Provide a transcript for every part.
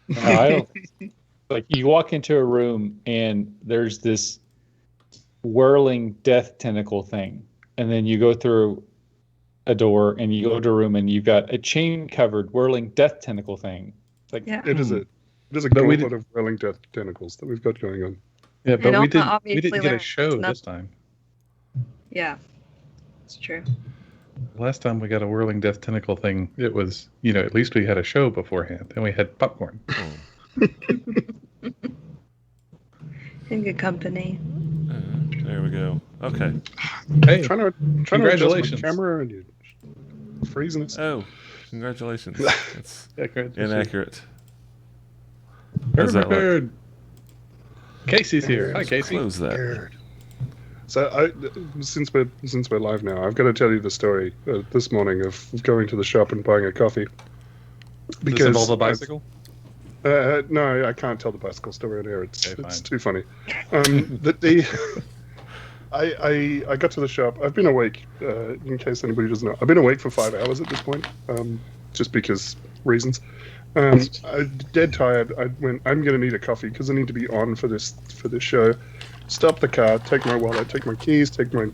No, I don't. Like you walk into a room and there's this whirling death tentacle thing, and then you go through a door and you go to a room and you've got a chain covered whirling death tentacle thing. It's like, Yeah. It is a But we gauntlet of whirling death tentacles that we've got going on. Yeah, And but we Alma didn't obviously get a learned show nothing. this time. Yeah, it's true. Last time we got a whirling death tentacle thing, it was, at least we had a show beforehand and we had popcorn. In good company. There we go. Okay. Hey, Trying to adjust congratulations. my camera and you're freezing us. Oh, congratulations. That's Yeah, great. inaccurate. How's that look? Bird. Casey's here. Hi, Casey. Close that. Scared. So since we're live now, I've got to tell you the story this morning of going to the shop and buying a coffee. Does it involve a bicycle? No, I can't tell the bicycle story on here. It's too funny. I got to the shop. I've been awake, in case anybody doesn't know. I've been awake for 5 hours at this point, just because reasons. I'm dead tired. I went, I'm going to need a coffee because I need to be on for this show. Stop the car, take my wallet, take my keys, take my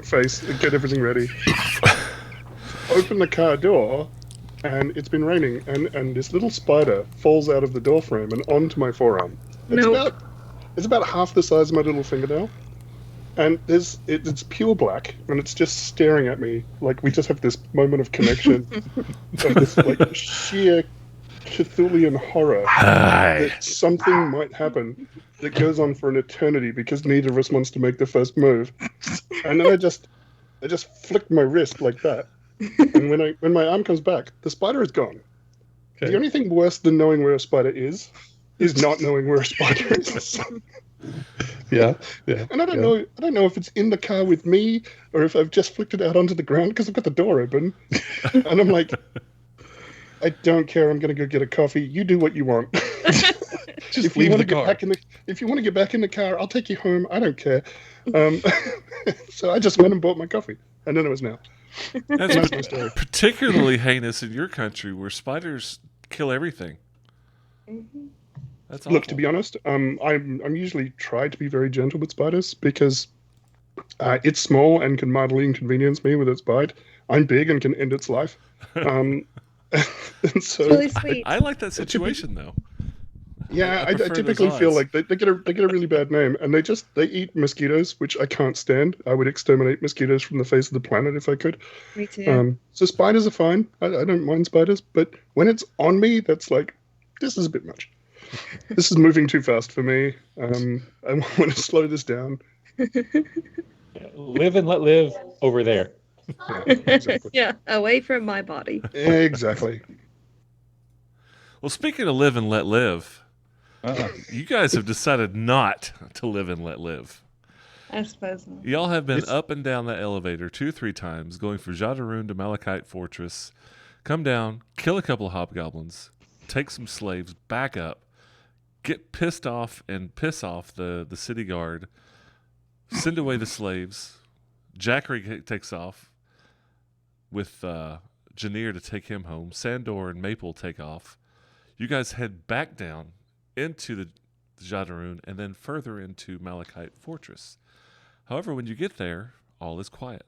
face, get everything ready. Open the car door, and it's been raining, and this little spider falls out of the door frame and onto my forearm. It's about half the size of my little fingernail. And it's pure black, and it's just staring at me like we just have this moment of connection of this like sheer Cthulhian horror that something might happen that goes on for an eternity because neither of us wants to make the first move. And then I just flicked my wrist like that, and when my arm comes back, the spider is gone. Okay. The only thing worse than knowing where a spider is not knowing where a spider is. Yeah. And I don't know if it's in the car with me or if I've just flicked it out onto the ground because I've got the door open. And I'm like, I don't care. I'm going to go get a coffee. You do what you want. Just leave the car. If you want to get back in the car, I'll take you home. I don't care. So I just went and bought my coffee. And then it was now. That's particularly heinous in your country where spiders kill everything. Mm-hmm. That's awful. Look, to be honest, I'm usually try to be very gentle with spiders because it's small and can mildly inconvenience me with its bite. I'm big and can end its life. And so Really sweet. I like that situation though. Yeah, I prefer typically those feel odds. like they get a really bad name, and they eat mosquitoes, which I can't stand. I would exterminate mosquitoes from the face of the planet if I could. Me too. So spiders are fine. I don't mind spiders, but when it's on me, that's like, this is a bit much. This is moving too fast for me. I want to slow this down. live and let live over there. Yeah, exactly. Yeah, away from my body. Exactly. Well, speaking of live and let live, you guys have decided not to live and let live. I suppose not. Y'all have been up and down that elevator 2-3 times, going from Jadaroon to Malachite Fortress. Come down, kill a couple of hobgoblins, take some slaves, back up, get pissed off and piss off the city guard, send away the slaves. Jackery takes off with Janir to take him home. Sandor and Maple take off. You guys head back down into the Jadaroon and then further into Malachite Fortress. However, when you get there, all is quiet.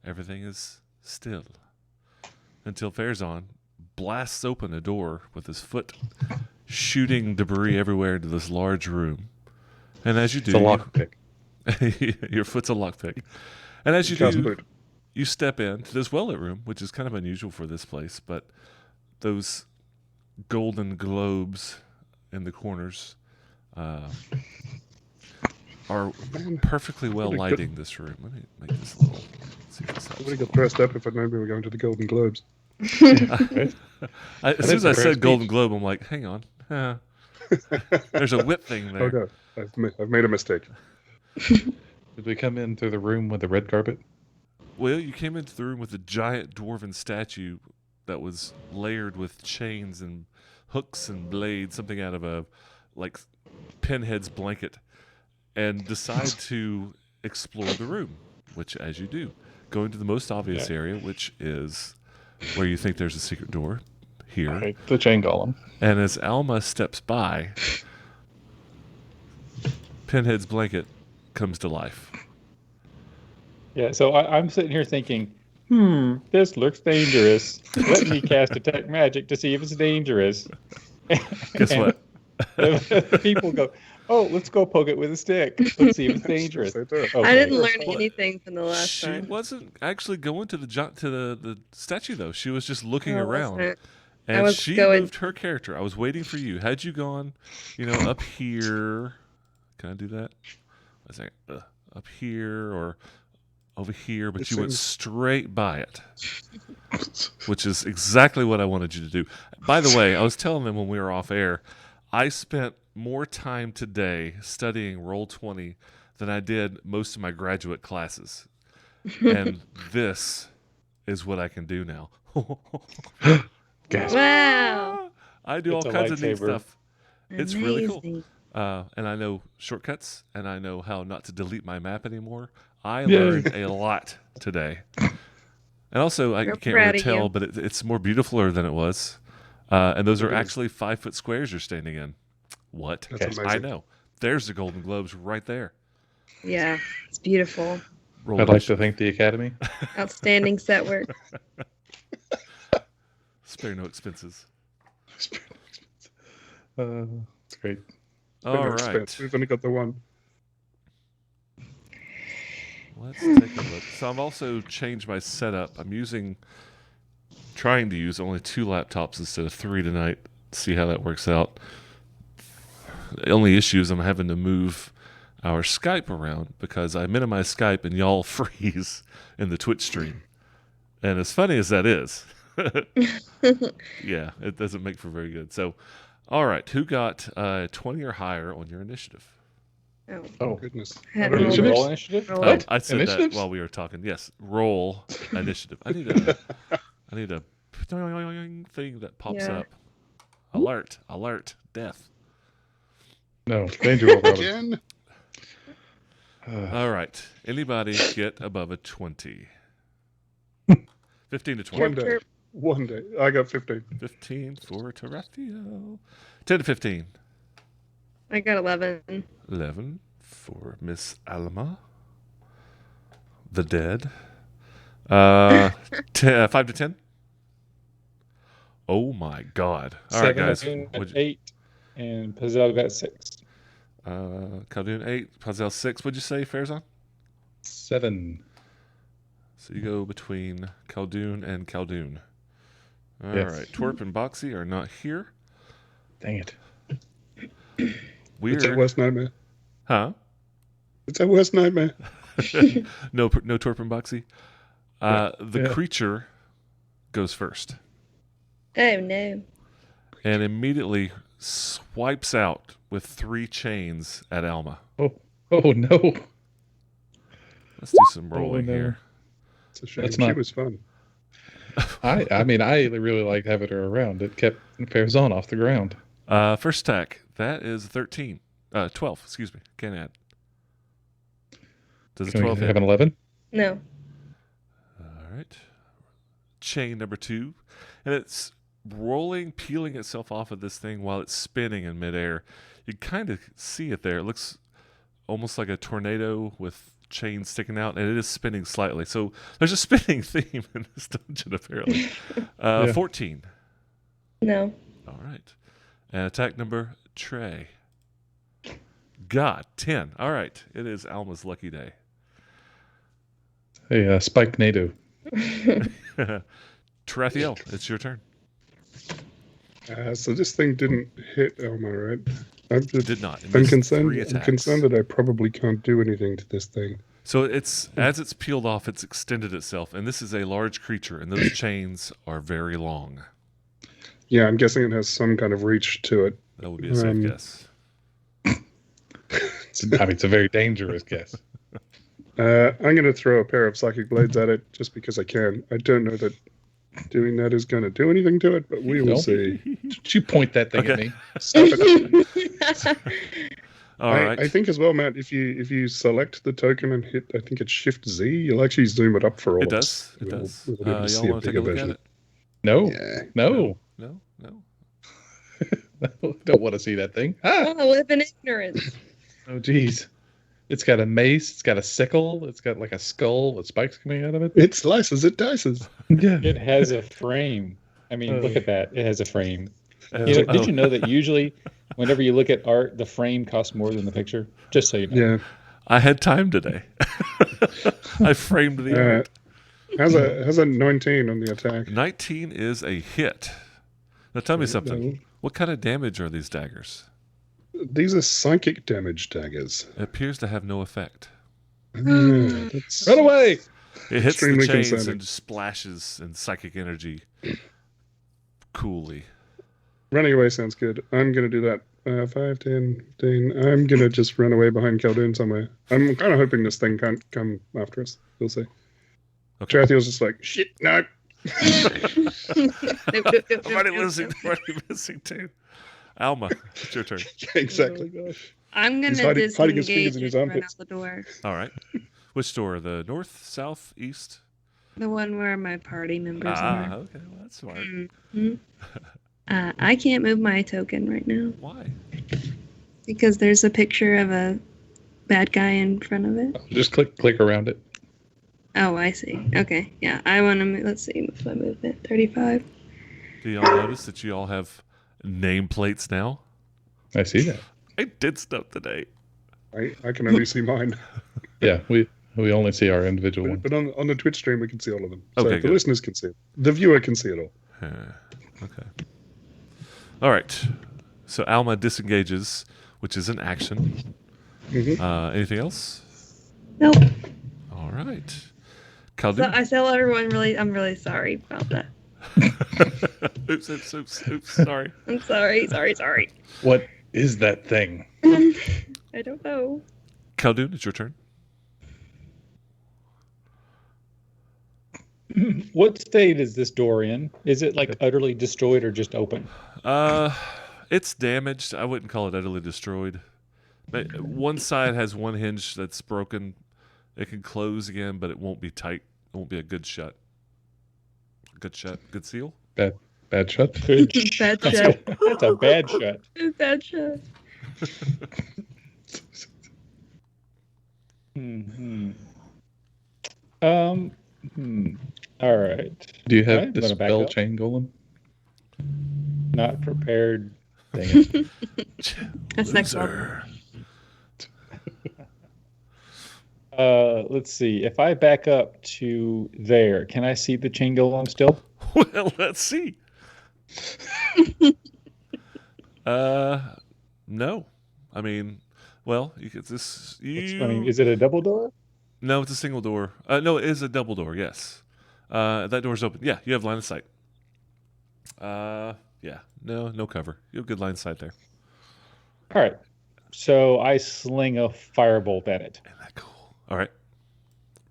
Everything is still. Until Fairzon blasts open a door with his foot, shooting debris everywhere into this large room. And as you do, It's a lockpick. your foot's a lockpick. And as you do, you step into this well-lit room, which is kind of unusual for this place, but those golden globes in the corners are perfectly well lighting this room. Let me make this a little. See if this I helps. would have got dressed up if I'd known we were going to the Golden Globes. As soon as I said Golden Globe, I'm like, hang on. There's a whip thing there. Oh no, I've made a mistake. Did we come in through the room with the red carpet? Well, you came into the room with a giant dwarven statue that was layered with chains and hooks and blades, something out of a like Pinhead's blanket, and decide to explore the room, which, as you do, go into the most obvious area, which is where you think there's a secret door. here. Right, the chain golem. And as Alma steps by, Pinhead's blanket comes to life. Yeah, so I'm sitting here thinking, this looks dangerous. Let me cast Detect Magic to see if it's dangerous. Guess And what? the people go, oh, let's go poke it with a stick. Let's see if it's dangerous. They do. I didn't Okay. learn anything from the last She time. wasn't actually going to the statue though. She was just looking No, I around. wasn't. And was she going- moved her character. I was waiting for you. Had you gone, up here? Can I do that? I was like, up here or over here, but It you went seems- straight by it, which is exactly what I wanted you to do. By the way, I was telling them when we were off air, I spent more time today studying Roll20 than I did most of my graduate classes. And this is what I can do now. Gasp. Wow. I do It's all a kinds of neat lightsaber. stuff. It's really cool. Amazing. And I know shortcuts, and I know how not to delete my map anymore. I Yay. learned a lot today. And also, I We're can't proud really of tell, you. but it's more beautifuler than it was. And those are It is. actually 5-foot squares you're standing in. What? That's I amazing. know. There's the Golden Globes right there. Yeah, it's beautiful. Roll I'd like to thank the Academy. Outstanding set work. Spare no expenses. It's great. All No right. expense. We've only got the one. Let's take a look. So I've also changed my setup. Trying to use only 2 laptops instead of 3 tonight. See how that works out. The only issue is I'm having to move our Skype around because I minimize Skype and y'all freeze in the Twitch stream. And as funny as that is, yeah, it doesn't make for very good. So, all right, who got 20 or higher on your initiative? Oh, Oh, Goodness. Had I don't rolled know. it. Roll initiative? Roll What? it. I said Initiatives? that while we were talking. Yes, roll initiative. I need a thing that pops Yeah. up. Alert, death. no. Danger roll, Robin. Again? All right. Anybody get above a 20? 15 to 20. One day. One day. I got 15. 15 for Tarathiel. 10 to 15. I got 11. 11 for Miss Alma. The dead. 5 to 10. Oh my God. All right, guys. 17 What'd at 8, and Pizzelle got 6. Khaldun 8, Pazel 6. What'd you say, Farazan? 7. So you go between Khaldun and Khaldun. All Yes. right. Twerp and Boxy are not here. Dang it. Weird. It's our worst nightmare. Huh? It's our worst nightmare. No Twerp and Boxy. The Yeah. creature goes first Oh, no. and immediately swipes out with 3 chains at Alma. Oh no. Let's do some rolling no. here. It's a shame. That's She not- was fun. I mean, I really liked having her around. It kept Farazan off the ground. First attack. That is 13. 12, excuse me. Can't add. Does a Can 12 we hit? have an 11? No. All right. Chain number 2. And it's peeling itself off of this thing while it's spinning in midair. You kind of see it there. It looks almost like a tornado with chains sticking out, and it is spinning slightly. So there's a spinning theme in this dungeon, apparently. Yeah. 14. No. All right. And attack number Trey. God, 10. All right. It is Alma's lucky day. Hey, Spike NATO. Tarathiel, it's your turn. So this thing didn't hit Elma, right? Did not. It I'm missed concerned. 3 I'm attacks. concerned that I probably can't do anything to this thing. So as it's peeled off, it's extended itself, and this is a large creature, and those chains are very long. Yeah, I'm guessing it has some kind of reach to it. That would be a safe guess. I mean, it's a very dangerous guess. I'm going to throw a pair of psychic blades at it just because I can. I don't know that doing that is going to do anything to it, but we will No. see. Did you point that thing at Okay. me? Stop it. All right. I think as well, Matt, if you select the token and hit, I think it's Shift Z, you'll actually zoom it up for all It of us. does. It does. We'll be able to see Y'all want to take a bigger look at version. it? No. Yeah. No. No, no. I don't want to see that thing. I Ah! want to live in ignorance. Oh, geez. It's got a mace. It's got a sickle. It's got like a skull with spikes coming out of it. It slices, it dices. Yeah. It has a frame. I mean, look at that. It has a frame. Oh, Did you know that usually, whenever you look at art, the frame costs more than the picture? Just so you know. Yeah. I had time today. I framed the art. Has a 19 on the attack. 19 is a hit. Now tell me something. What kind of damage are these daggers? These are psychic damage daggers. It appears to have no effect. Yeah, that's Run away! It hits the Extremely chains concerning. and splashes in psychic energy coolly. running away sounds good. I'm gonna do that. 5, 10, 15. I'm gonna just run away behind Khaldun somewhere. I'm kind of hoping this thing can't come after us. We'll see. Okay. Jarathiel's just like, shit, no. I'm already losing. I'm already missing too. Alma, it's your turn. Yeah, exactly. I'm He's gonna hiding his fingers disengage in his and run armpits. out the door. All right. Which door? The north, south, east? The one where my party members Ah, are. okay. Well, that's smart. Mhm. I can't move my token right now Why? because there's a picture of a bad guy in front of it. Just click around it. Oh, I see. Okay, yeah. I want to move. Let's see. What's my movement? 35. Do y'all notice that you all have nameplates now? I see that. I did stuff today. I can only see mine. Yeah, we only see our individual one. But on the Twitch stream, we can see all of them. So Okay, the good. listeners can see it. The viewer can see it all. Okay. All right. So Alma disengages, which is an action. Mhm. Anything else? Nope. All right. So Khaldun. I tell everyone I'm really sorry about that. Oops. Sorry. I'm sorry. What is that thing? I don't know. Khaldun, it's your turn. What state is this door in? Is it like utterly destroyed or just open? It's damaged. I wouldn't call it utterly destroyed. But one side has one hinge that's broken. It can close again, but it won't be tight. It won't be a good shut. Good shut. Good seal. Bad shut? Good. Bad That's shot. that's a bad shot. Bad shot. Hmm. All right. Do you have I'm gonna back Dispel up. Chain Golem? Not prepared. Dang it. That's next level. Loser. Let's see. If I back up to there, can I see the chain golem still? Well, let's see. No. I mean, well, you could this. I mean, is it a double door? No, it's a single door. No, it is a double door. Yes. That door's open. Yeah, you have line of sight. Yeah. No cover. You have good line of sight there. All right. So I sling a firebolt at it. Isn't that cool? All right.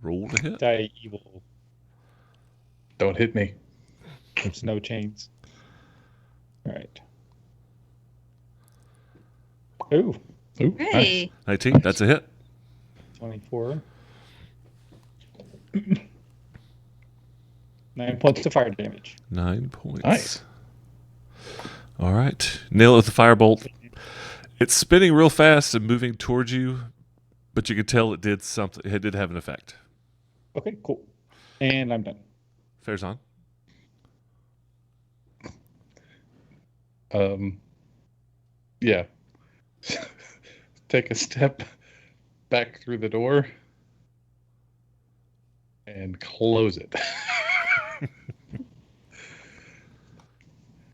Roll to hit. Die evil. Don't hit me. There's no chains. All right. Ooh, Ooh, nice. Hey. 19. That's a hit. 24. 9 points of fire damage. 9 points. Nice. All right. Nail it with the firebolt. It's spinning real fast and moving towards you, but you can tell it did something. It did have an effect. Okay, cool. And I'm done. Fair's on. Yeah. Take a step back through the door and close it.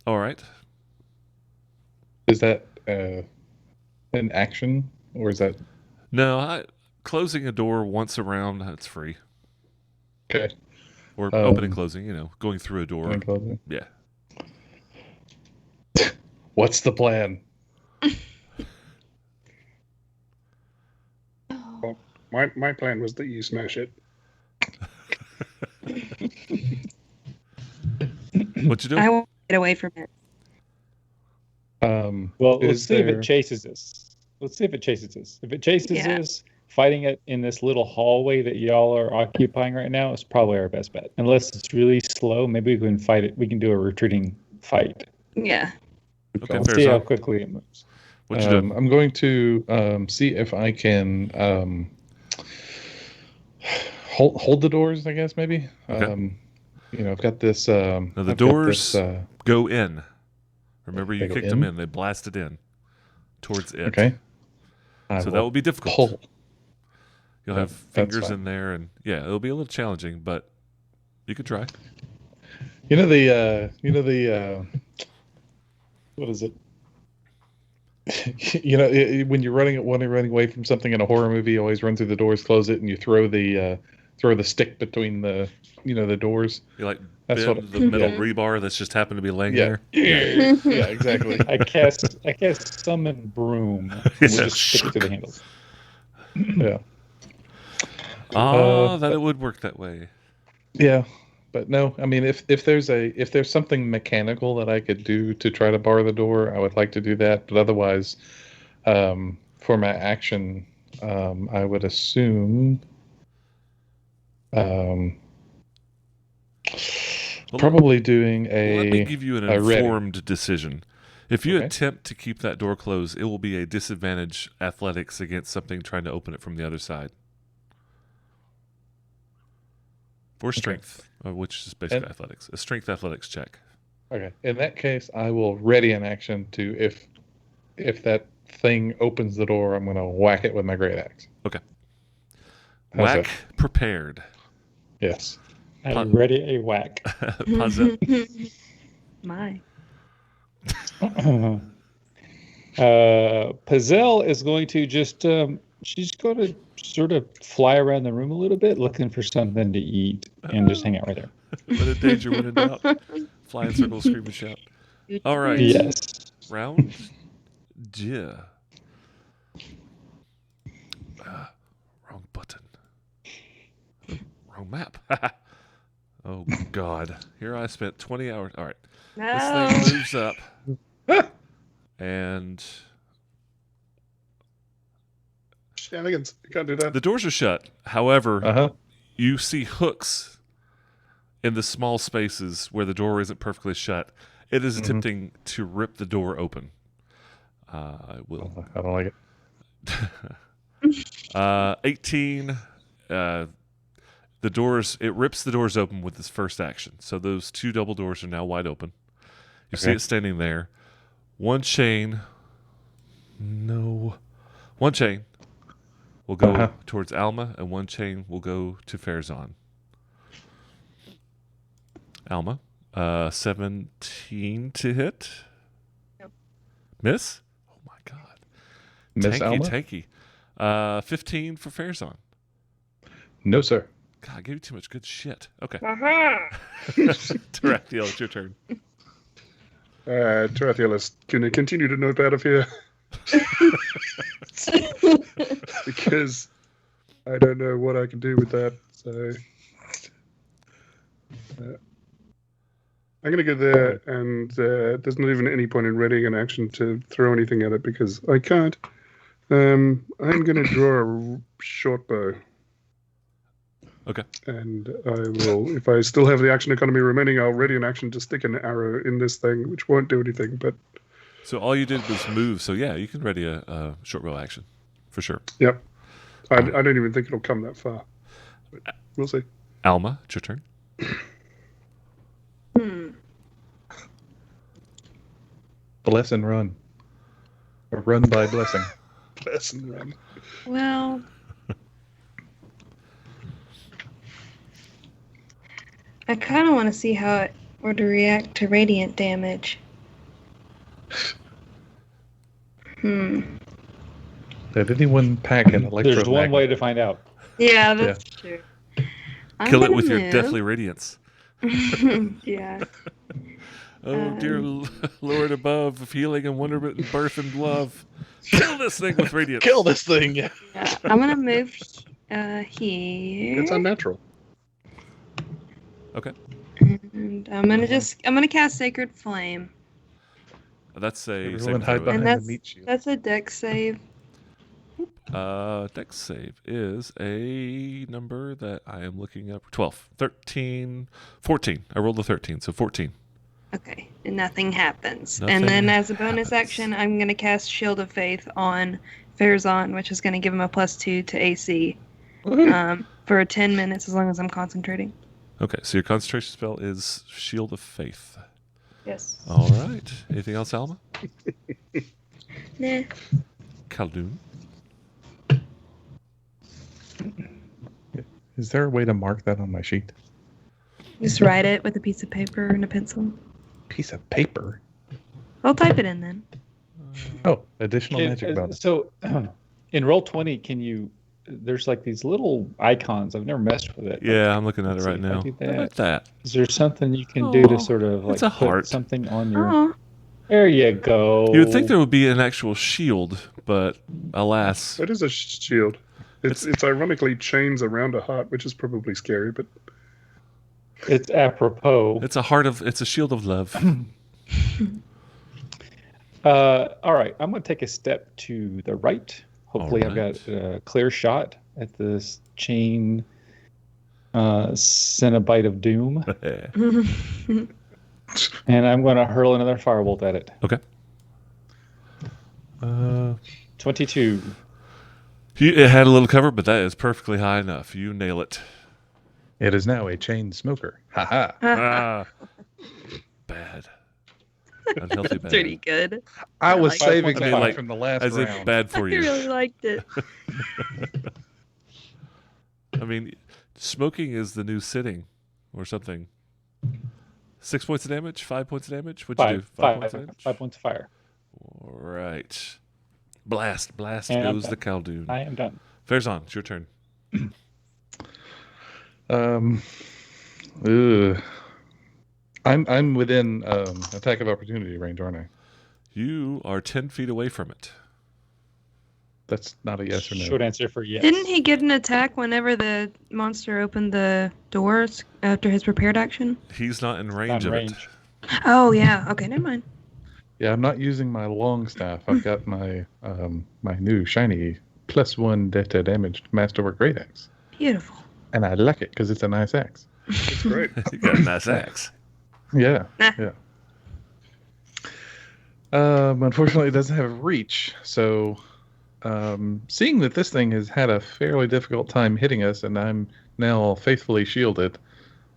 All right. Is that an action, or is that No, closing a door once around, that's free. okay? Or opening and closing, going through a door. And closing. Yeah. What's the plan? Oh. My plan was that you smash it. What you doing? I want to get away from it. Well, let's Is see if there- it chases us. Let's see if it chases us. If it chases Yeah. us, fighting it in this little hallway that y'all are occupying right now is probably our best bet. Unless it's really slow, maybe we can fight it. We can do a retreating fight. Yeah. Okay, We'll fair see how enough. quickly it moves. What you doing? I'm going to see if I can hold the doors, I guess, maybe. Okay. I've got this. Now the I've got doors this, go in. Remember, They you go kicked them in? in. They blasted in towards it. okay. So that will be difficult. pull. You'll Yeah, have that's fingers fine. in there, and yeah, it'll be a little challenging, but you could try. You know the what is it? When you're running away from something in a horror movie, you always run through the doors, close it, and you throw the stick between the doors. You like That's bend what- the metal yeah. rebar that's just happened to be laying Yeah. there. Yeah, exactly. I cast summon broom. And we'll just stick it to the handles. Yeah. That it would work that way. Yeah, but no, I mean, if there's something mechanical that I could do to try to bar the door, I would like to do that. But otherwise, for my action, I would assume, probably doing Let me a give you an a ready. informed decision. If you Okay. attempt to keep that door closed, it will be a disadvantage athletics against something trying to open it from the other side. Or strength, which is basically And- athletics. A strength athletics check. Okay. In that case, I will ready an action to if that thing opens the door, I'm going to whack it with my great axe. Okay. How's Whack prepared. Yes. I'm ready a whack. Pazel. My. Pazel is going to just she's going to sort of fly around the room a little bit, looking for something to eat, and just hang out right there. When in danger, when in doubt. Fly in circles, scream and shout. All right. Yes. Round G. Wrong button. Wrong map. Oh, God. Here I spent 20 hours. All right. No. This thing moves up. And Shenanigans. You can't do that. the doors are shut. However, Uh-huh. you see hooks in the small spaces where the door isn't perfectly shut. It is attempting to rip the door open. I will. I don't like it. 18. The doors. It rips the doors open with its first action. So those two double doors are now wide open. You see Okay. it standing there. One chain. No. One chain will go Uh-huh. towards Alma, and one chain will go to Farazan. Alma, 17 to hit. Nope. Miss? Oh my God. Miss Alma? Tanky. 15 for Farazan. No, sir. God, I gave you too much good shit. Okay. Aha. Tarathiel, it's your turn. Tarathiel is going to continue to nope out of here because I don't know what I can do with that. So I'm going to go there, and there's not even any point in readying an action to throw anything at it because I can't. I'm going to draw a short bow. Okay. And I will, if I still have the action economy remaining, I'll ready an action to stick an arrow in this thing, which won't do anything. But So all you did was move. So yeah, you can ready a short bow action for sure. yep, I don't even think it'll come that far. But we'll see. Alma, it's your turn. Bless and run. Or run by blessing. Bless and run. Well, I kind of want to see how it would react to radiant damage. Did anyone pack an electromagnet? There's one way to find out. Yeah, that's true. I'm Kill it gonna with your move. deathly radiance. Yeah. Oh, dear Lord above, of healing and wonderment and birth and love. Kill this thing with radiance. Kill this thing. Yeah. Yeah, I'm gonna move here. It's unnatural. Okay. And I'm gonna cast Sacred Flame. That's a Everyone saving hide throw. behind And the that's meat shield. that's a dex save. Dex save is a number that I am looking up. 12, 13, 14. I rolled a 13, so 14. Okay, and nothing happens. Nothing And then as a bonus happens. action, I'm going to cast Shield of Faith on Farazan, which is going to give him a +2 to AC for 10 minutes as long as I'm concentrating. Okay, so your concentration spell is Shield of Faith. Yes. All right. Anything else, Alma? Nah. Khaldun? Is there a way to mark that on my sheet? Just write it with a piece of paper and a pencil. Piece of paper. I'll type it in then. Oh, additional magic bonus. So in Roll20, can you? There's like these little icons. I've never messed with it. Yeah, I'm looking at it Let's right see if I now. do How about that. that? Is there something you can do to Oh, sort of like it's a put heart. something on your? Oh, There you go. You would think there would be an actual shield, but alas. That is a shield. It's ironically chains around a heart, which is probably scary, but It's apropos. It's a shield of love. All right, I'm going to take a step to the right. Hopefully, I've got a clear shot at this chain Cenobite of Doom. And I'm going to hurl another firebolt at it. Okay. 22. It had a little cover, but that is perfectly high enough. You nail it. It is now a chain smoker. Haha. Ah, bad. Unhealthy bad. pretty good. I was like it. saving I mean, that like, from the last As if round. bad for I you. really liked it. I mean, smoking is the new sitting or something. 6 points of damage? 5 points of damage? What'd you do? 5 points of damage? 5 points of fire. All right. Blast And I'm goes the done. Khaldun. I am done. Farazan, it's your turn. I'm within attack of opportunity range, aren't I? You are 10 feet away from it. That's not a yes or no. Short answer for yes. Didn't he get an attack whenever the monster opened the doors after his prepared action? He's not in Not range in of range. Oh, yeah. Okay, never mind. Yeah, I'm not using my long staff. I've got my my new shiny +1 data damaged masterwork great axe, Beautiful. and I like it because it's a nice axe. it's great. You got a nice axe. Yeah, Nah. yeah. Unfortunately, it doesn't have reach. So, seeing that this thing has had a fairly difficult time hitting us, and I'm now faithfully shielded,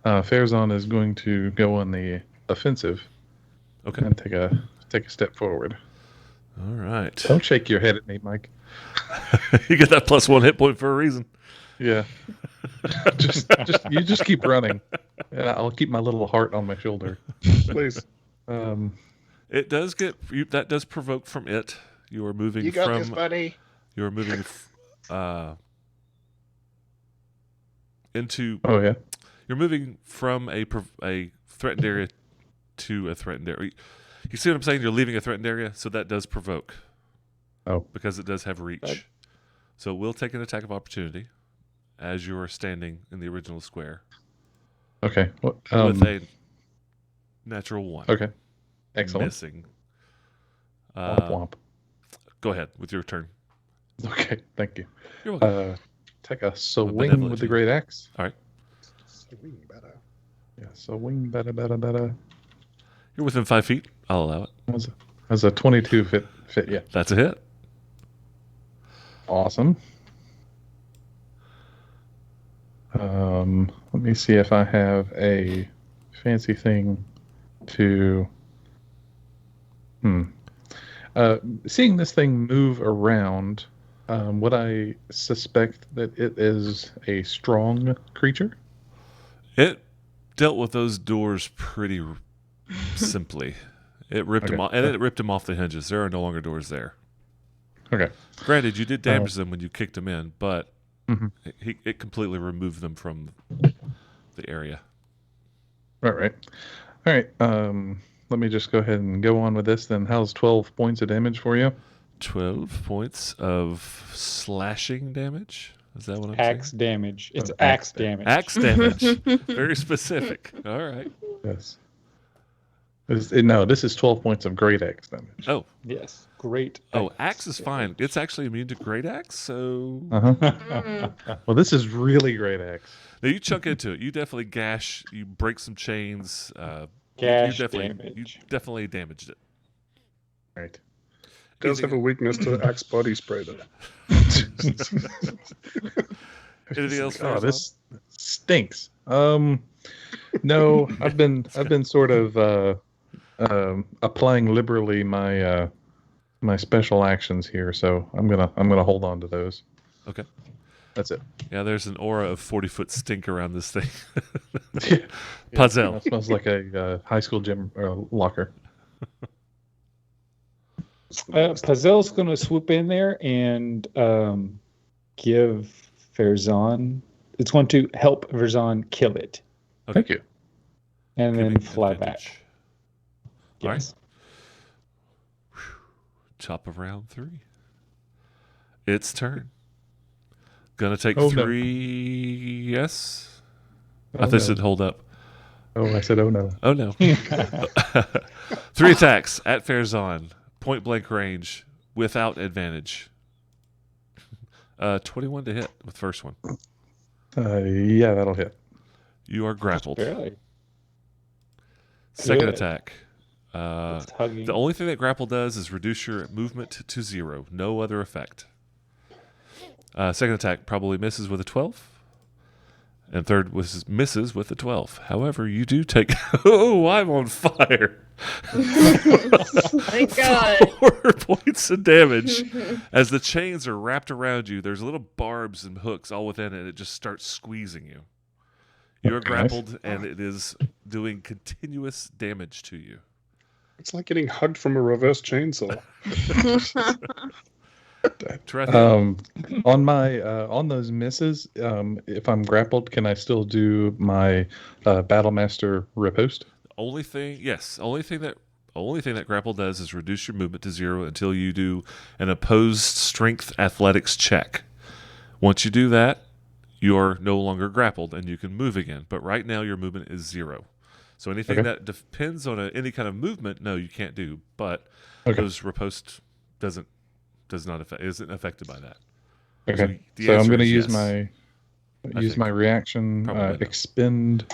Farazan is going to go on the offensive Okay. and take a step forward. All right. Don't shake your head at me, Mike. You get that +1 hit point for a reason. Yeah. You just keep running, and I'll keep my little heart on my shoulder. Please. It does that does provoke from it. You are moving You got from this, buddy. you are moving into Oh yeah. you're moving from a threatened area to a threatened area. You see what I'm saying? You're leaving a threatened area, so that does provoke. Oh. Because it does have reach. Right. So we'll take an attack of opportunity as you are standing in the original square Okay. Well, with a natural 1. okay. Excellent. Missing. Womp womp. Go ahead with your turn. Okay. Thank you. You're welcome. Take a swing benevolent with the genius. great axe. Swing better. Yeah. Swing better. You're within 5 feet. I'll allow it. That's a 22 fit. Yeah. That's a hit. Awesome. Let me see if I have a fancy thing to. Seeing this thing move around, would I suspect that it is a strong creature? It dealt with those doors pretty simply. It ripped them off, and it ripped them off the hinges. There are no longer doors there. Okay. Granted, you did damage them when you kicked them in, but Mhm. it completely removed them from the area. All right. Let me just go ahead and go on with this then. How's 12 points of damage for you? 12 points of slashing damage. Is that what I'm Axe saying? damage. It's Oh, axe axe damage. Axe damage. Very specific. All right. Yes. No, this is 12 points of great axe damage. Oh, Yes. Great. oh, axe is fine. It's actually immune to great axe, so Uh-huh. Well, this is really great axe. now you chunk into it. You definitely gash. You break some chains. Gash You damage. definitely damaged it. Right. Does have a weakness to Axe body spray though. Anything else? Oh, Farazan? this stinks. No, I've been sort of applying liberally my my special actions here, so I'm gonna hold on to those. Okay. That's it. Yeah, there's an aura of 40-foot stink around this thing. Yeah, Puzzle. it smells like a high school gym locker. Pazel's going to swoop in there and give Farazan. It's going to help Farazan kill it Thank you. and then Giving fly advantage. back. All right. Yes. Top of round 3. Its turn. Gonna take Oh, no. 3. Yes. Oh, I thought it said hold up. Oh, I said, oh no. Oh no. 3 attacks at Farazan, point blank range, without advantage. 21 to hit with first one. Yeah, that'll hit. You are grappled. Barely. Second Good. attack. It's hugging. The only thing that grapple does is reduce your movement to 0. No other effect. Second attack probably misses with a 12. And third misses with a 12. However, you do take... Oh, I'm on fire. My God. 4 points of damage. As the chains are wrapped around you, there's little barbs and hooks all within it. It just starts squeezing you. You're Okay. grappled, and it is doing continuous damage to you. It's like getting hugged from a reverse chainsaw. Tarathiel, On my on those misses, if I'm grappled, can I still do my Battlemaster riposte? only thing that grapple does is reduce your movement to 0 until you do an opposed strength athletics check. Once you do that, you are no longer grappled and you can move again. But right now your movement is 0. So anything Okay. that depends on any kind of movement, no, you can't do. But Okay. those riposte isn't affected by that. Okay. the So I'm answer going to is use yes, my think. my reaction, Probably no. expend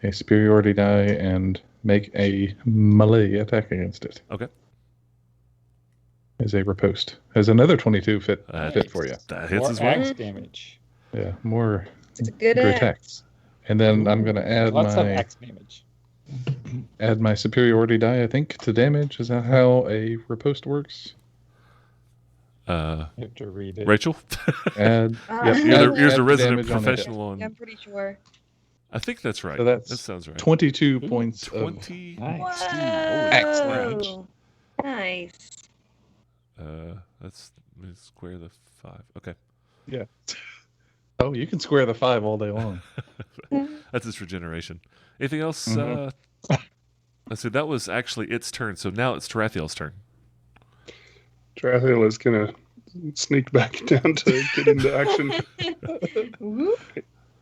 a superiority die, and make a melee attack against it. Okay. As a riposte. As another 22 fit for you. That hits More as well. axe damage. Yeah, more It's a good great act. attacks. And then I'm going to add Lots of my axe damage. superiority die, I think, to damage. Is that how a riposte works? You have to read it. Rachel, Add. Yep, you're add the resident damage on a hit. professional on. Yeah, I'm pretty sure. I think that's right. So that's that sounds right. 22 points of 20. Nice. Axe damage. Nice. Let's square the 5. Okay. Yeah. Oh, you can square the 5 all day long. That's its regeneration. Anything else? Mhm. Let's see. That was actually its turn. So now it's Tarathiel's turn. Tarathiel is going to sneak back down to get into action. Whoop.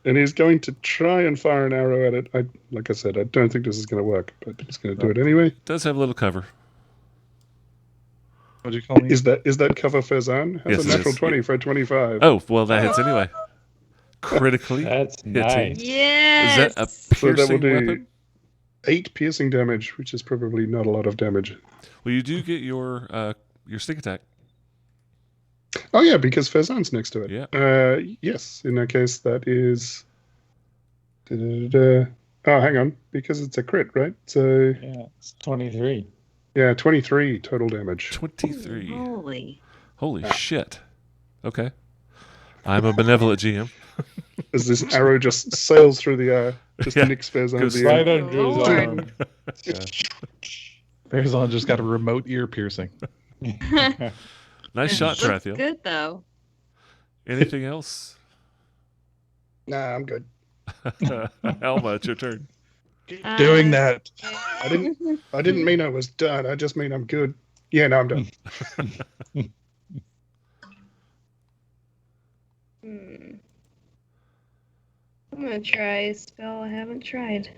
And he's going to try and fire an arrow at it. Like I said, I don't think this is going to work, but he's going to do it anyway. Does have a little cover. What'd you call me? Is that cover Farazan? Has Yes, a it natural is. 20 for a 25. Oh, well, that hits anyway. Critically. That's Hitting. nice. Yes. Is that a So that will piercing do weapon? 8 piercing damage, which is probably not a lot of damage. Well, you do get your sneak attack. Oh yeah, because Farazan's next to it. Yeah. Yes, in that case, that is... Oh, hang on, because it's a crit, right? So, Yeah, it's 23. yeah, 23 total damage. 23. Holy. Holy shit. Okay. I'm a benevolent GM. As this arrow just sails through the air, just Yeah. nicks Farazan Goes the Right air. under his Lord. arm. Farazan just got a remote ear piercing. Nice shot, Looks Tarathiel. good though. Anything else? Nah, I'm good. Alma, it's your turn. Doing that. I didn't mean I was done. I just mean I'm good. Yeah, no, I'm done. I'm gonna try a spell I haven't tried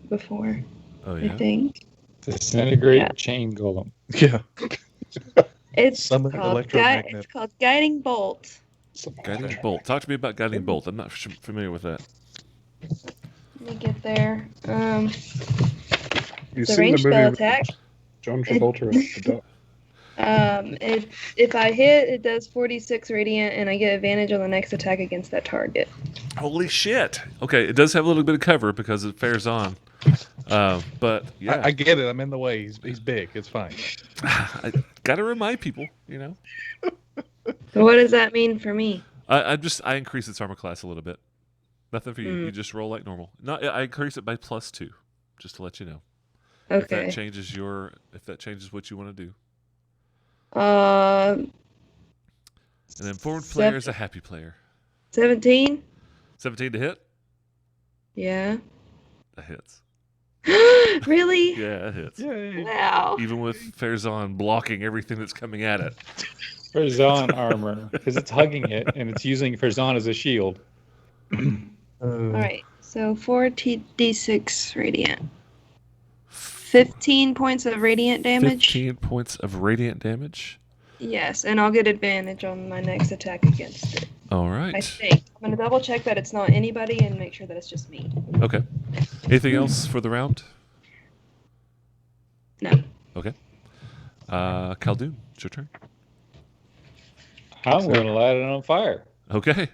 before. Oh, I yeah? think Disintegrate Yeah. chain golem. Yeah. it's Summon called, electromagnet. it's called Guiding Bolt. Guiding Bolt. Talk to me about Guiding Bolt. I'm not familiar with that. Let me get there. You've It's a seen the ranged movie spell with attack. John Travolta as the dog. If I hit, it does 46 radiant, and I get advantage on the next attack against that target. Holy shit. Okay, it does have a little bit of cover because it fares on. But yeah, I get it. I'm in the way. He's big. It's fine. I gotta remind people, So what does that mean for me? I increase its armor class a little bit. Nothing for you. Mm. You just roll like normal. I increase it by +2, just to let you know. If that Okay. changes what you want to do. Uh, And then forward player is a happy player. 17. 17 to hit. Yeah. That hits. Really? Yeah, it hits. Yay. Wow. Even with Farazan blocking everything that's coming at it. Farazan armor, because it's hugging it and it's using Farazan as a shield. All right. So 4d6 radiant. 15 points of radiant damage. 15 points of radiant damage. Yes, and I'll get advantage on my next attack against it. All I right. think. I'm going to double check that it's not anybody and make sure that it's just me. Okay. Anything else for the round? No. Okay. Khaldun, it's your turn. I'm going to light it on fire. Okay.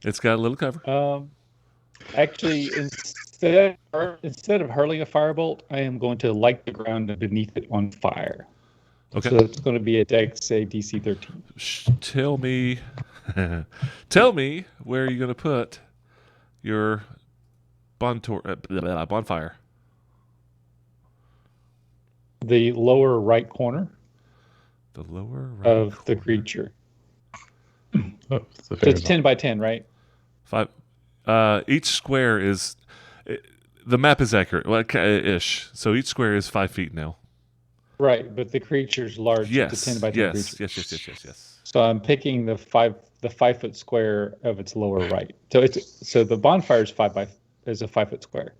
It's got a little cover. Actually, instead of hurling a firebolt, I am going to light the ground beneath it on fire. Okay. So it's going to be a Dex save DC 13. Tell me where you're going to put your bonfire. The lower right corner The lower right of the corner. creature. Oh, So it's 10 by 10, right? 5. Each square is the map is accurate, well, ish. So each square is 5 feet now. Right, but the creature's large. Yes. It's a 10 by 10 Yes. creature. Yes. So I'm picking the 5-foot square of its lower right. So the bonfire is a 5-foot square.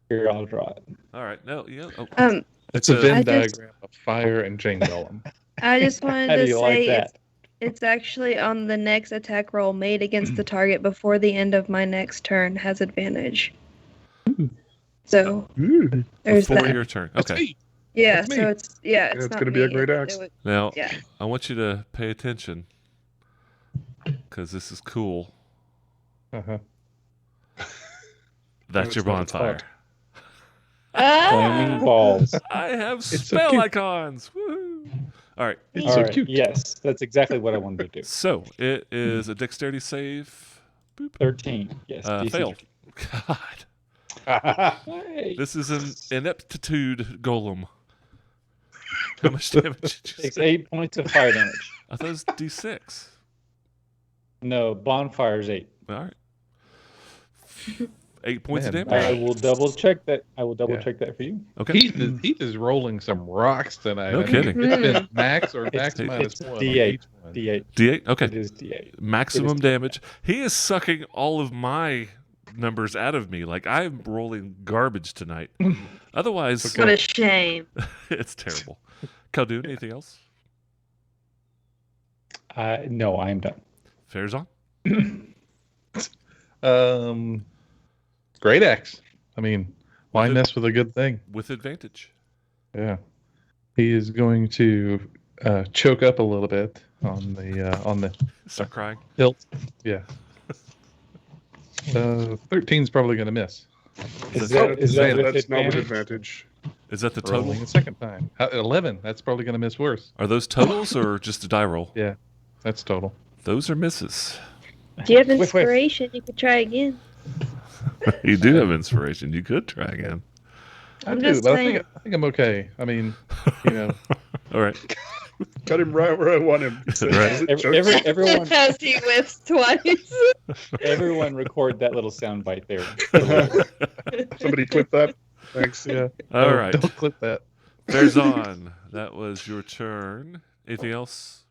Here, I'll draw it. All right. No. Yeah. Oh. It's a I Venn just- diagram of fire and chain golem. I just wanted How do to you like say that? it's actually on the next attack roll made against the target before the end of my next turn has advantage. So Ooh. there's Before that. your turn. That's Okay. me. Yeah, That's me. so it's it's not gonna be a me. great axe. Now, Yeah. I want you to pay attention because this is cool. Uh-huh. That's your It's not, it's bonfire. hot. Flaming Ah! balls. I have so spell cute. icons. Woohoo! All right. It's All so right, cute. yes, that's exactly what I wanted to do. So it is a dexterity save. Boop. 13, yes. DC Fail. God. 13. Hey, This is an ineptitude golem. How much damage did you takes say? 8 points of fire damage. I thought it was D6. No, bonfire's 8. All right. 8 points of Man, damage. I will double check that. I will double Yeah. check that for you. Okay. Heath is rolling some rocks tonight. No kidding. It's been max or max It's- minus it's 1 on D8. each one. D8. D8. Okay. It is D8. Maximum It is- damage. He is sucking all of my numbers out of me. Like I'm rolling garbage tonight. Otherwise, What a shame. it's terrible. Khaldun, anything else? No, I am done. Fair's on. Great axe. I mean, why With it- mess with a good thing? With advantage. Yeah. He is going to choke up a little bit on the Start crying. hilt. Yeah. 13's probably going to miss. Is that- that, is that with That's not with advantage? advantage. Is that the total? Rolling a second time. 11. That's probably going to miss worse. Are those totals or just a die roll? Yeah. That's total. Those are misses. Do you have Wait. inspiration? You could try again. You do have inspiration. You could try again. I'm I just but saying. I think I'm okay. I mean, you know, All right. Cut him right where I want him. Right. Everyone record that little sound bite there. Somebody clip that. Thanks. yeah. All No, right. Don't clip that. Fair's on. That was your turn. Anything else?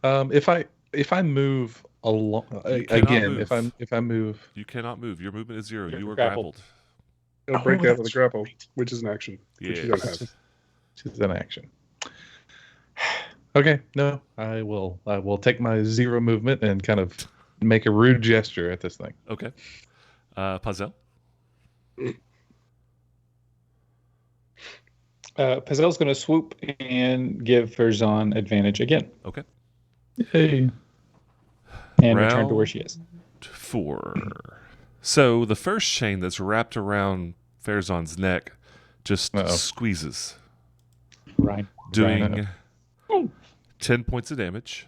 If I move along You cannot again, move. if I move, You cannot move. Your movement is 0. You You're are grappled. grappled. He'll break Oh, out of the that's grapple, which is an action, which you don't Yes. have. it's an action. Okay, no, I will take my 0 movement and kind of make a rude gesture at this thing. Okay. Pazel. Pazel's going to swoop and give Ferzan advantage again. Okay. Hey. And return to where she is. 4. So the first chain that's wrapped around Farazan's neck just squeezes, Right. doing 10 points of damage.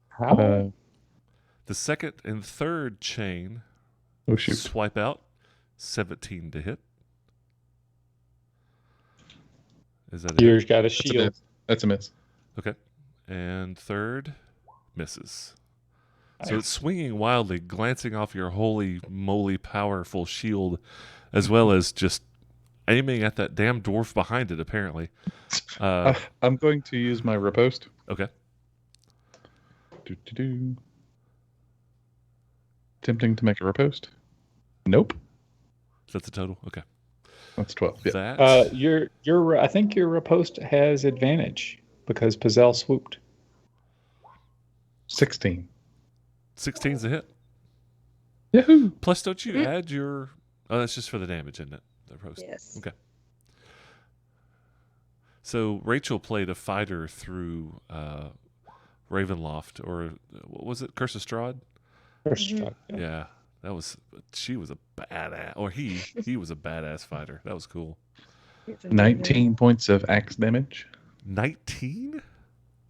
How? The second and third chain swipe out, 17 to hit. Is that Yours got a shield. That's a miss. Okay. And third misses. So it's swinging wildly, glancing off your holy moly powerful shield, as well as just aiming at that damn dwarf behind it, apparently. I'm going to use my riposte. Okay. Attempting to make a riposte. Nope. That's the total? Okay. That's 12. Yeah. That, I think your riposte has advantage because Pazel swooped. 16. 16's a hit. Yahoo! Plus, don't you add your... Oh, that's just for the damage, isn't it? The roast. Yes. Okay. So Rachel played a fighter through Ravenloft, or what was it? Curse of Strahd? Yeah. She was a badass, or he was a badass fighter. That was cool. 19 points of axe damage. 19?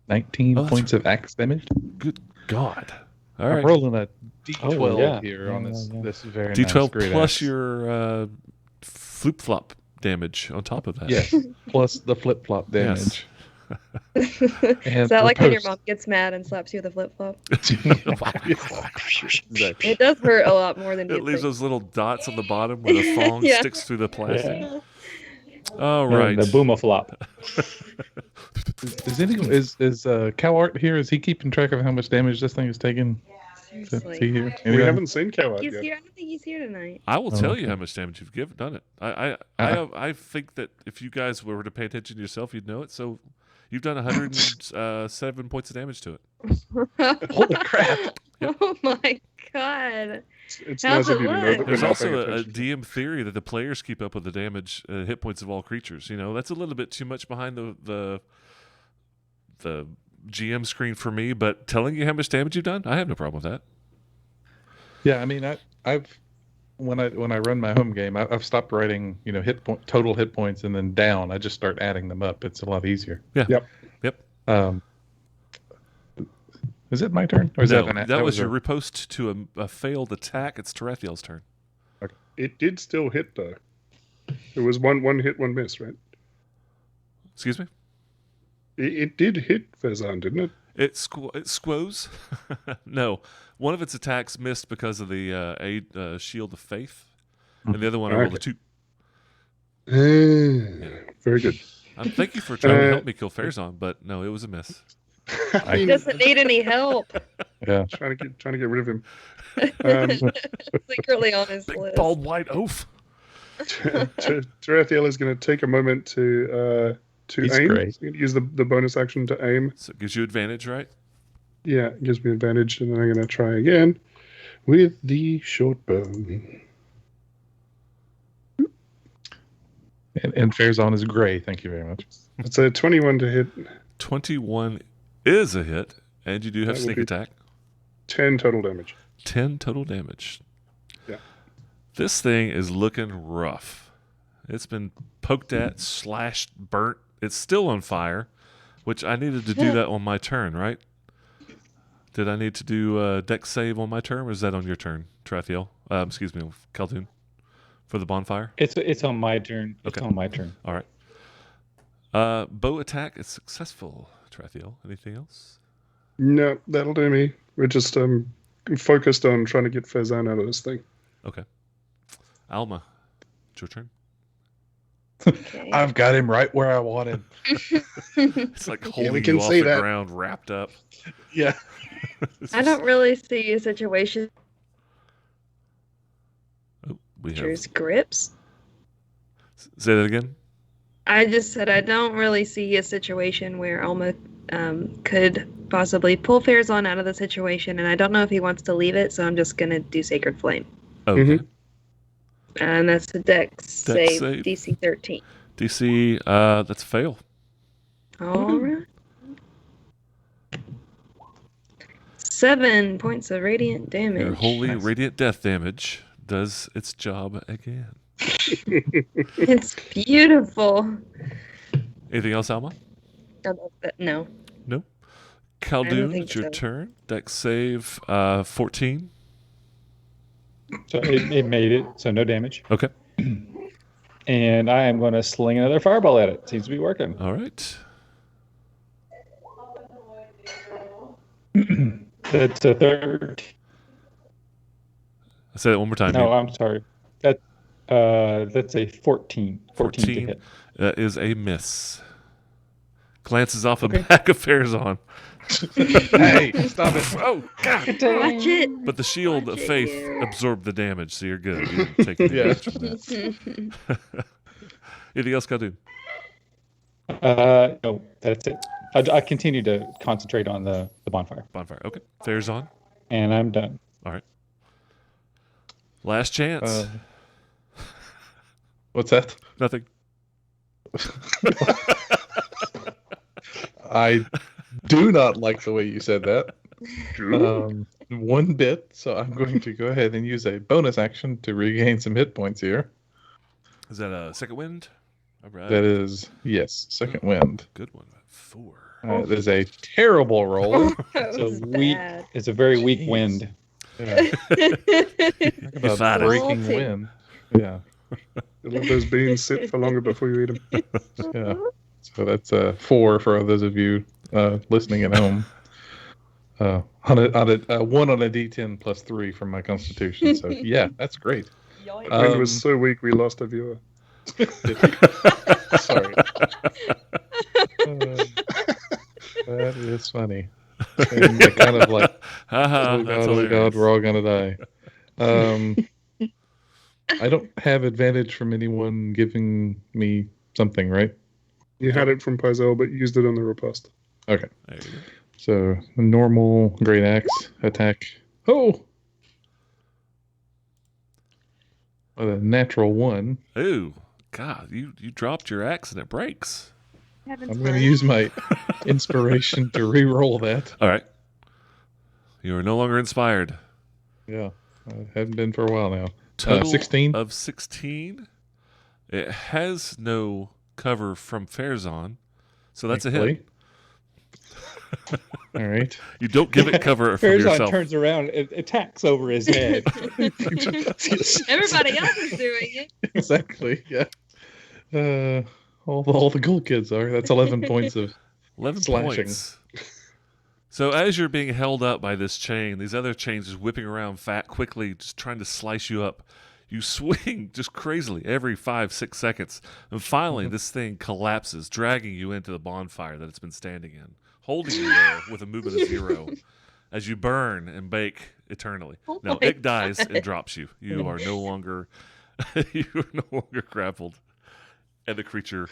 19 points of axe damage. Good God. All I'm right. rolling a D12 here on this very D12 nice great plus axe. your flip flop damage on top of that. Yes, plus the flip flop damage. Is that like when your mom gets mad and slaps you with a flip flop? Exactly. It does hurt a lot more than It you leaves think. those little dots on the bottom where the thong Yeah. sticks through the plastic. Yeah. All right. The boomaflop. Is Cow Art here? Is he keeping track of how much damage this thing is taking? Is Seriously. he here? We haven't seen Coward He's yet. here. I don't think he's here tonight. I will Oh, tell okay. you how much damage you've done it. I think that if you guys were to pay attention to yourself, you'd know it. So you've done 107 points of damage to it. Holy crap! Oh my god. It's How's nice of it you to know look? that we're There's not also paying a attention. DM theory that the players keep up with the damage, hit points of all creatures. You know, that's a little bit too much behind the GM screen for me. But telling you how much damage you've done, I have no problem with that. Yeah, I mean, I've when I run my home game, I've stopped writing total hit points and then down. I just start adding them up. It's a lot easier. Yeah. Yep. Is it my turn? Or is No, that that was your riposte to a failed attack. It's Tarathiel's turn. It did still hit though. It was one hit, one miss, right? Excuse me? It did hit Fezan, didn't it? It squoze. No, one of its attacks missed because of the Shield of Faith, and the other one I rolled a 2. Very good. Thank you for trying to help me kill Farazan, but no, it was a miss. He doesn't need any help. Yeah. Trying to get rid of him. Secretly on his Big list. bald white oaf. Tarathiel is going to take a moment to He's aim. great. He's going to use the bonus action to aim. So it gives you advantage, right? Yeah, it gives me advantage, and then I'm going to try again with the short bow. And Farazan is gray. Thank you very much. It's a 21 to hit, 21 is a hit, and you do have That would sneak be- attack. 10 total damage. 10 total damage. Yeah. This thing is looking rough. It's been poked at, slashed, burnt. It's still on fire, which I needed to do that on my turn, right? Did I need to do a dex save on my turn, or is that on your turn, Tarathiel? Excuse me, Khaldun, for the bonfire? It's on my turn. It's Okay. on my turn. All right. Bow attack is successful, Tarathiel. Anything else? No, that'll do me. We're just focused on trying to get Fezan out of this thing. Okay. Alma, it's your turn. Okay. I've got him right where I want him. It's like holding we can you off say the that. ground, wrapped up. Yeah. I don't really see a situation Oh, we have. where grips. Say that again. I just said I don't really see a situation where Alma could possibly pull Farazan out of the situation, and I don't know if he wants to leave it, so I'm just gonna do Sacred Flame, Okay. Mhm. and that's a Dex save save. DC 13. DC, that's a fail. All right. 7 points of radiant damage. Your holy radiant death damage does its job again. It's beautiful. Anything else, Alma? No. No. I don't Khaldun, think it's your so. turn. Dex save 14. So it made it, so no damage. Okay. And I am going to sling another fireball at it. Seems to be working. All right. That's a third. I'll say that one more time. No, I'm sorry. That's a 14. 14 to 14. hit. That is a miss. Glances off the Okay. back of Farazan. Hey, stop it. Oh, God. Watch it. But the shield of Watch it, faith you. absorbed the damage, so you're good. You didn't take any Yeah. damage from that. Anything else, Khaldun? No, that's it. I continue to concentrate on the bonfire, Bonfire. Okay. Farazan. and I'm done. All right. Last chance. What's that? Nothing. I do not like the way you said that. One bit, so I'm going to go ahead and use a bonus action to regain some hit points here. Is that a second wind? All right. That is, yes, second wind. Good one. 4. That is a terrible roll. That It's was a weak. bad. It's a very weak Jeez. wind. Yeah. Talk about fight it. breaking Salty. wind. Yeah, You let those beans sit for longer before you eat them. yeah. So that's 4 for those of you listening at home. On a 1 on a D10 plus 3 from my constitution. So yeah, that's great. The wind was so weak we lost a viewer. Sorry. That is funny. And they're kind of like, Haha, oh that's god, oh hilarious. god, we're all gonna die. I don't have advantage from anyone giving me something, right? You had it from Pizel, but used it on the riposte. Okay. There you go. So normal great axe attack. Oh, with a natural 1. Ooh, God, you dropped your axe and it breaks. I'm going to use my inspiration to re-roll that. All right. You are no longer inspired. Yeah, I haven't been for a while now. Total 16. of 16. It has no cover from Farazan, so that's a hit. Thankfully. All right. You don't give it cover from Farazan yourself. turns around, it attacks over his head. Everybody else is doing it. Exactly. Yeah. All the cool kids are. That's 11 points of 11 slashing. points. So as you're being held up by this chain, these other chains just whipping around quickly, just trying to slice you up. You swing just crazily every 5-6 seconds. And finally, this thing collapses, dragging you into the bonfire that it's been standing in, holding you there with a movement of 0 as you burn and bake eternally. Oh No, my it dies God. and drops you. You are no longer grappled. And the creature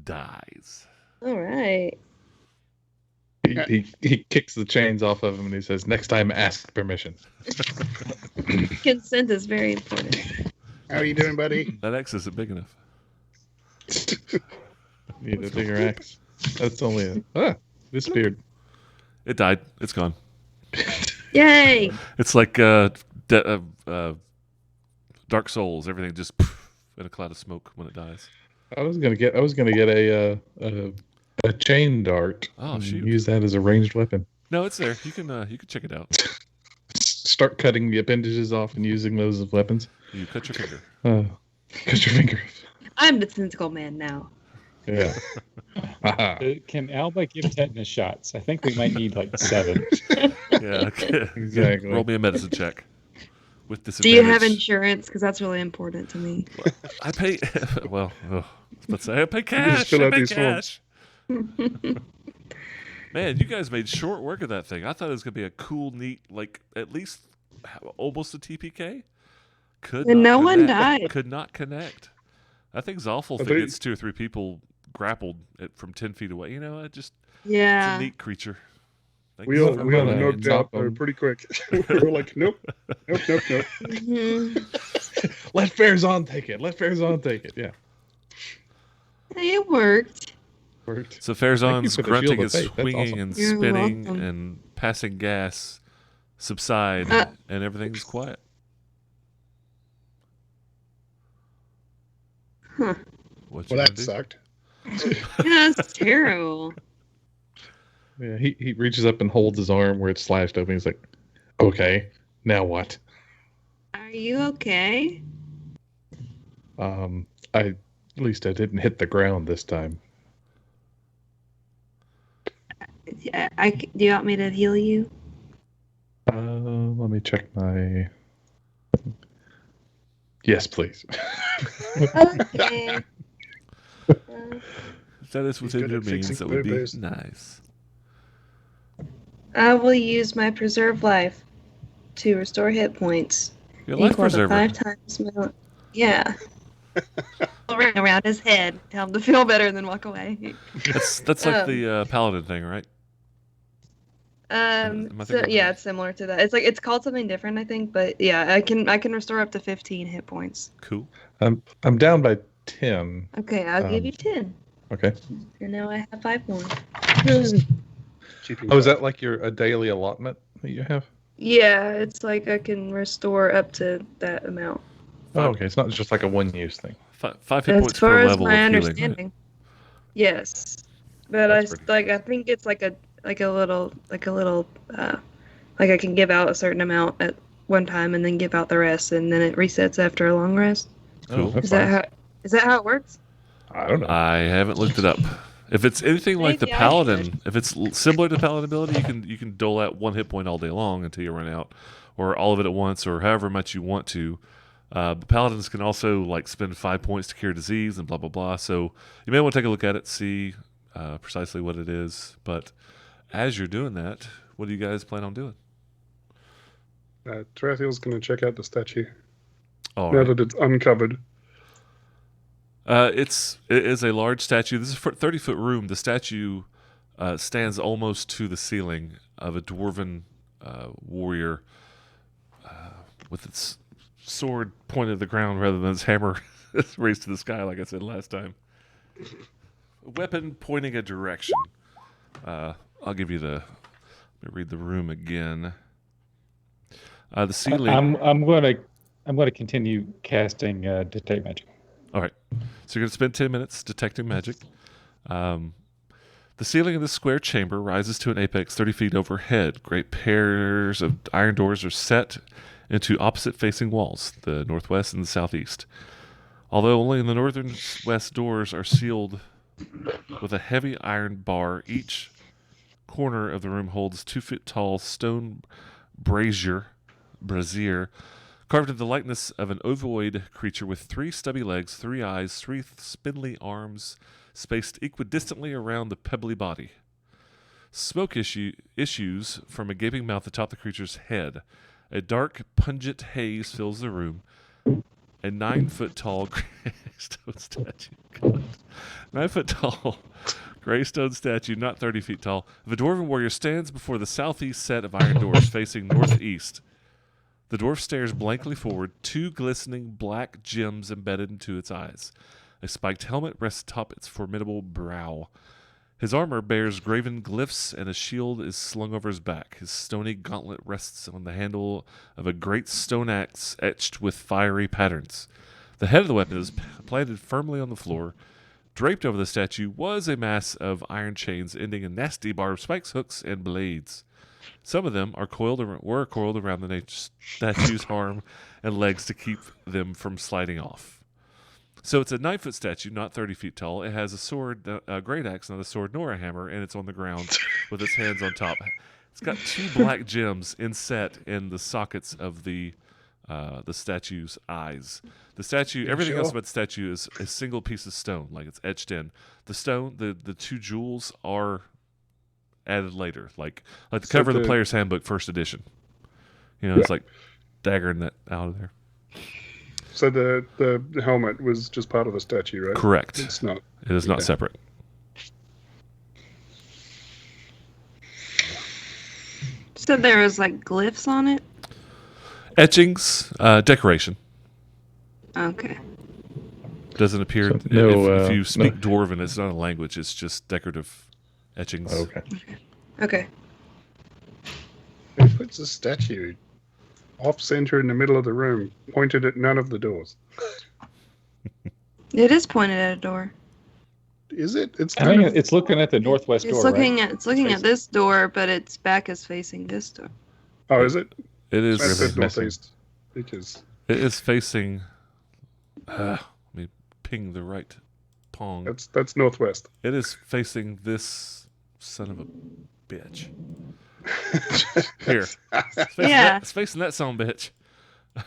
dies. All right. He kicks the chains off of him and he says, "Next time, ask permission." Consent is very important. How are you doing, buddy? That X isn't big enough. Need a bigger axe. That's only disappeared. It died. It's gone. Yay! It's like Dark Souls. Everything just in a cloud of smoke when it dies. I was gonna get a chain dart. Oh, and shoot. Use that as a ranged weapon. No, it's there. You can check it out. Start cutting the appendages off and using those as weapons. You cut your finger. Cut your finger. I'm the tentacle man now. Yeah. Can Alba give tetanus shots? I think we might need like 7. Yeah. Okay. Exactly. Roll me a medicine check with Do disadvantage. you have insurance? Because that's really important to me. I pay. Well, let's say I pay cash. fill I out pay these forms. cash. Man, you guys made short work of that thing. I thought it was gonna be a cool, neat, like at least almost a TPK. Could And not no one connect. died. Could not connect. I think it's awful I if it think- gets 2 or 3 people grappled from 10 feet away. You know, it's Yeah. a neat creature. Thank We you all for we all running. knocked out pretty quick. We were like, nope. Mhm. Let Farazan take it. Let Farazan take it. Yeah. It worked. Worked. So Thank you Farazan's for the grunting shield of and faith. That's swinging awesome. and You're spinning welcome. and passing gas subside, Uh. and everything's quiet. Huh. What you Well, gonna that do? sucked. Yeah, that's terrible. Yeah, he reaches up and holds his arm where it's slashed open. He's like, "Okay, now what?" Are you okay? At least I didn't hit the ground this time. Yeah, do you want me to heal you? Let me check my. Yes, please. Okay. If that is He's within good your at fixing means, that would be boo-boos. nice. I will use my preserve life to restore hit points. Your life Equal to preserver. 5 times my... Yeah. Around his head. Tell him to feel better and then walk away. That's like the paladin thing, right? Am I So, thinking yeah, right? it's similar to that. It's called something different, I think, but yeah, I can restore up to 15 hit points. Cool. I'm down by 10. Okay, I'll give you 10. Okay. And now I have 5 more. Keeping Oh, is track. that like a daily allotment that you have? Yeah, it's like I can restore up to that amount. Oh, okay. It's not just like a one-use thing. 5 hit As points far per as level my of healing. understanding. Yes. But That's pretty I think it's like a little like I can give out a certain amount at one time and then give out the rest and then it resets after a long rest. Cool. That's Is that fine. how it works? I don't know. I haven't looked it up. If it's anything like the Maybe I paladin, if it's similar to paladin ability, you can dole out 1 hit point all day long until you run out, or all of it at once, or however much you want to. But paladins can also like spend 5 points to cure disease and blah blah blah. So you may want to take a look at it, see precisely what it is. But as you're doing that, what do you guys plan on doing? Tarathiel's going to check out the statue All now right. that it's uncovered. It is a large statue. This is a 30-foot room. The statue stands almost to the ceiling of a dwarven warrior with its sword pointed at the ground rather than its hammer raised to the sky, like I said last time. A weapon pointing a direction. I'll give you the. Let me read the room again. The ceiling. I'm going to continue casting detect magic. All right. So you're going to spend 10 minutes detecting magic. The ceiling of this square chamber rises to an apex 30 feet overhead. Great pairs of iron doors are set into opposite-facing walls, the northwest and the southeast. Although only in the northern west doors are sealed with a heavy iron bar, each corner of the room holds 2-foot-tall stone brazier carved in the likeness of an ovoid creature with 3 stubby legs, 3 eyes, 3 spindly arms, spaced equidistantly around the pebbly body. Smoke issues from a gaping mouth atop the creature's head. A dark, pungent haze fills the room. A 9-foot-tall gray stone statue. God. 9-foot-tall gray stone statue, not 30 feet tall, of a dwarven warrior stands before the southeast set of iron doors facing northeast. The dwarf stares blankly forward, 2 glistening black gems embedded into its eyes. A spiked helmet rests atop its formidable brow. His armor bears graven glyphs, and a shield is slung over his back. His stony gauntlet rests on the handle of a great stone axe etched with fiery patterns. The head of the weapon is planted firmly on the floor. Draped over the statue was a mass of iron chains ending in nasty barbed spikes, hooks, and blades. Some of them were coiled around the statue's arm and legs to keep them from sliding off. So it's a 9-foot statue, not 30 feet tall. It has a sword, a great axe, not a sword nor a hammer, and it's on the ground with its hands on top. It's got 2 black gems inset in the sockets of the statue's eyes. The statue, everything else about the statue is a single piece of stone, like it's etched in. The stone, the 2 jewels are added later, like the cover of the player's handbook, first edition. You know, it's like daggering that out of there. So the helmet was just part of the statue, right? Correct. It's not. It is not separate. So there was like glyphs on it? Etchings, decoration. Okay. Doesn't appear. So no, if you speak no. Dwarven, it's not a language. It's just decorative etchings. Oh, okay. Okay. Who puts a statue off center in the middle of the room, pointed at none of the doors? It is pointed at a door. Is it? It's I kind think of. it's looking at the northwest It's door, looking right? at this door, but its back is facing this door. Oh, is it? It is. I said messing. northeast because It is facing. Let me ping the right pong. that's northwest. It is facing this son of a bitch. Here. It's facing that son of a bitch.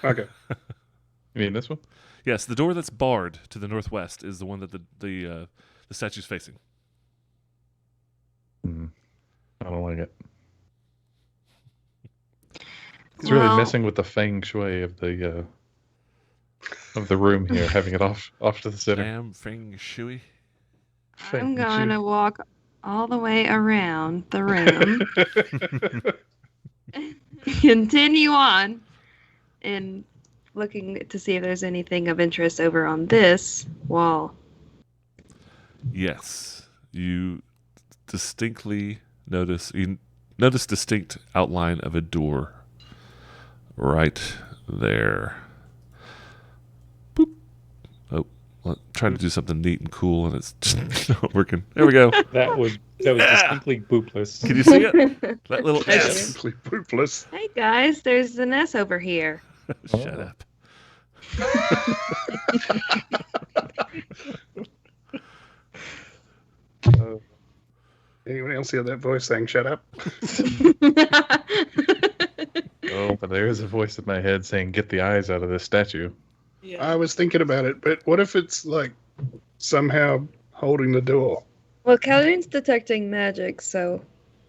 Okay. You mean this one? Yes, the door that's barred to the northwest is the one that the statue's facing. I don't like it. It's really messing with the feng shui of the room here, having it off to the center. Damn feng shui. I'm going to walk all the way around the room, continue on, and looking to see if there's anything of interest over on this wall. Yes, you notice distinct outline of a door right there. Boop. Oh, trying to do something neat and cool, and it's just not working. There we go. That was distinctly boopless. Can you see it? That little I do. S. Simply poopless. Hey guys, there's an S over here. Shut up. Anyone else hear that voice saying "shut up"? Oh, but there is a voice in my head saying, "Get the eyes out of this statue." I was thinking about it, but what if it's like somehow holding the door? Well, Calhoun's detecting magic, so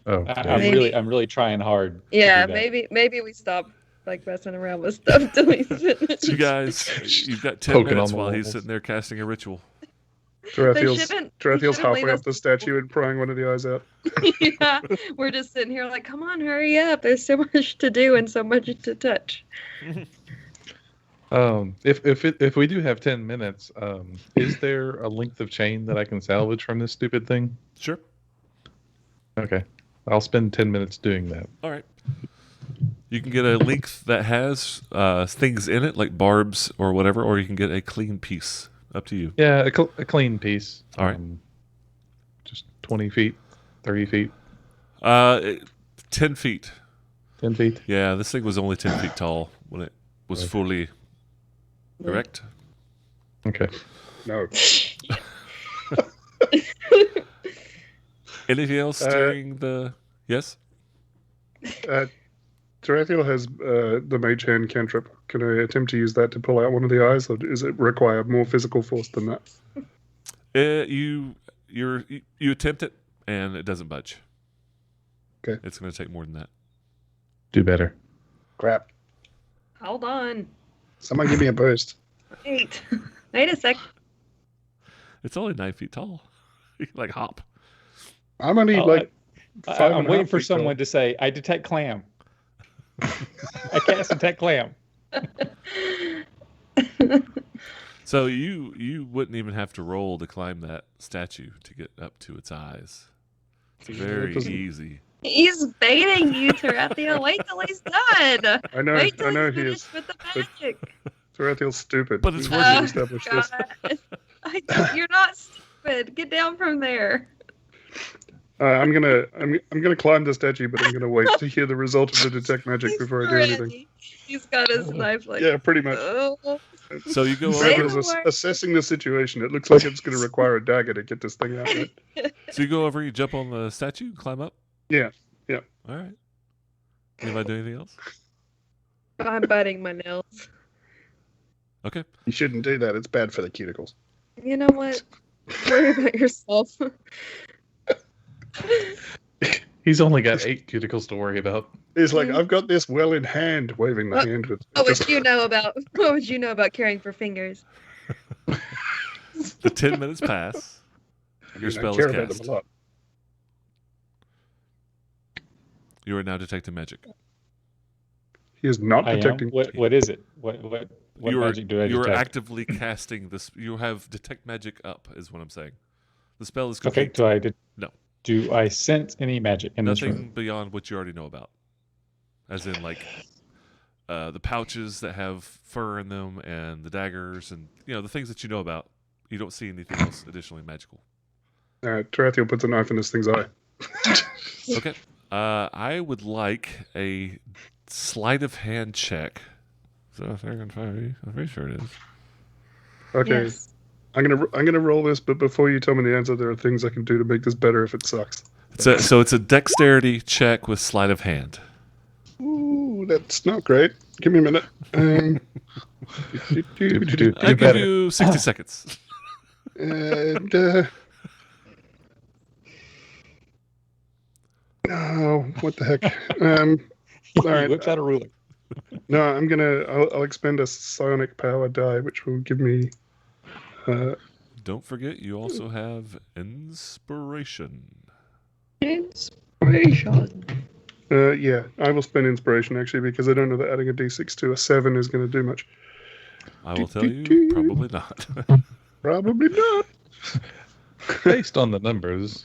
Oh, I'm really trying hard. to yeah, do that. maybe we stop like messing around with stuff till he's finished. You guys, you've got 10 Poking minutes on the while he's walls. sitting there casting a ritual. Tarathiel's shouldn't halfway leave up us- the statue and prying one of the eyes out. Yeah, we're just sitting here like, come on, hurry up! There's so much to do and so much to touch. If we do have 10 minutes, is there a length of chain that I can salvage from this stupid thing? Sure. Okay, I'll spend 10 minutes doing that. All right. You can get a length that has things in it, like barbs or whatever, or you can get a clean piece. Up to you. Yeah, a clean piece. All right. Just 20 feet, 30 feet, 10 feet. 10 feet. Yeah, this thing was only 10 feet tall when it was fully erect. Okay. No. Anything else during the... Yes? Tarathiel has the Mage Hand cantrip. Can I attempt to use that to pull out one of the eyes, or does it require more physical force than that? You attempt it, and it doesn't budge. Okay. It's going to take more than that. Do better. Crap. Hold on. Someone give me a boost. Wait a sec. It's only 9 feet tall. You can, like, hop. I'm only like. I'm waiting for someone to say, "I detect clam." I cast detect clam. So you wouldn't even have to roll to climb that statue to get up to its eyes. It's very easy. He's baiting you, Tarathiel. Wait till he's done. I know. Wait till I know he's he finished is. with the magic. Tarathiel's stupid. But it's We've working. established this. You're not stupid. Get down from there. I'm gonna climb the statue, but I'm gonna wait to hear the result of the detect magic before I do anything. Ready. He's got his knife like. Yeah, pretty much. Oh. So you go Say over. the Tarathiel's word. assessing the situation. It looks like it's gonna require a dagger to get this thing out. Right? So you go over. You jump on the statue, climb up. Yeah. All right. Anybody do anything else? I'm biting my nails. Okay. You shouldn't do that. It's bad for the cuticles. You know what? Worry about yourself. He's only got 8 cuticles to worry about. He's like, I've got this well in hand, waving the What- hand with. What would you know about? What would you know about caring for fingers? The 10 minutes pass. Your I spell care is about cast. them a lot. You are now detecting magic. He is not I am. detecting. What is it? What magic do I You are detect? actively casting this. You have detect magic up, is what I'm saying. The spell is Okay. complete. Do No. Do I sense any magic in this room? Nothing beyond what you already know about. As in, like, the pouches that have fur in them and the daggers and, the things that you know about. You don't see anything else additionally magical. All right, Tarathiel puts a knife in this thing's eye. Okay. I would like a sleight of hand check. So I'm pretty sure it is. Okay, Yes. I'm gonna roll this, but before you tell me the answer, there are things I can do to make this better if it sucks. So it's a dexterity check with sleight of hand. Ooh, that's not great. Give me a minute. I give you 60 seconds. And oh, what the heck? He right. whips out a ruler. No, I'll expend a psionic power die, which will give me. Don't forget, you also have inspiration. Inspiration. Yeah, I will spend inspiration actually because I don't know that adding a d6 to a 7 is going to do much. I will tell you, probably not. Probably not. Based on the numbers.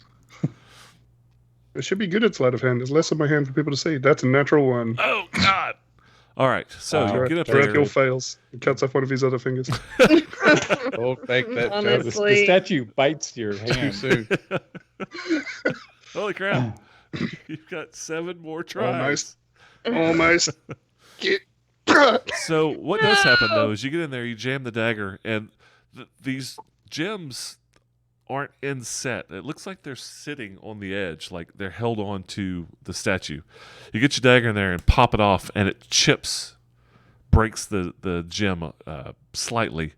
It should be good at sleight of hand. There's less in my hand for people to see. That's a natural one. Oh, God. All right, so you get up Tarathiel there. fails. He cuts off one of his other fingers. Don't make that joke Honestly. The statue bites your too hand. soon. Holy crap. You've got 7 more tries. Almost. Get. So what does happen, though, is you get in there, you jam the dagger, and these gems aren't in set. It looks like they're sitting on the edge, like they're held on to the statue. You get your dagger in there and pop it off, and it chips, breaks the gem slightly,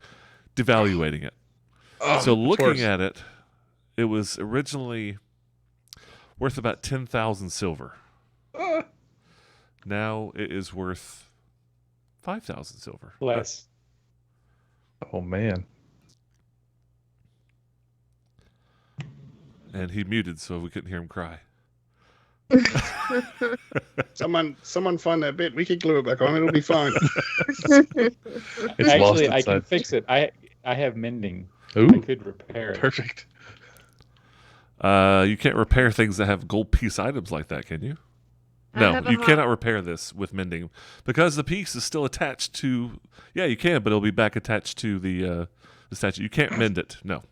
devaluating it. So looking at it, it was originally worth about 10,000 silver. Now it is worth 5,000 silver. Less. Oh, man. And he muted so we couldn't hear him cry. Someone find that bit. We can glue it back on. It'll be fine. It's lost Actually, I inside. can fix it. I have mending. I Ooh, could repair it. perfect. You can't repair things that have gold piece items like that, can you? I No, have a you hot- cannot repair this with mending because the piece is still attached to. Yeah, you can, but it'll be back attached to the statue. You can't mend it. No.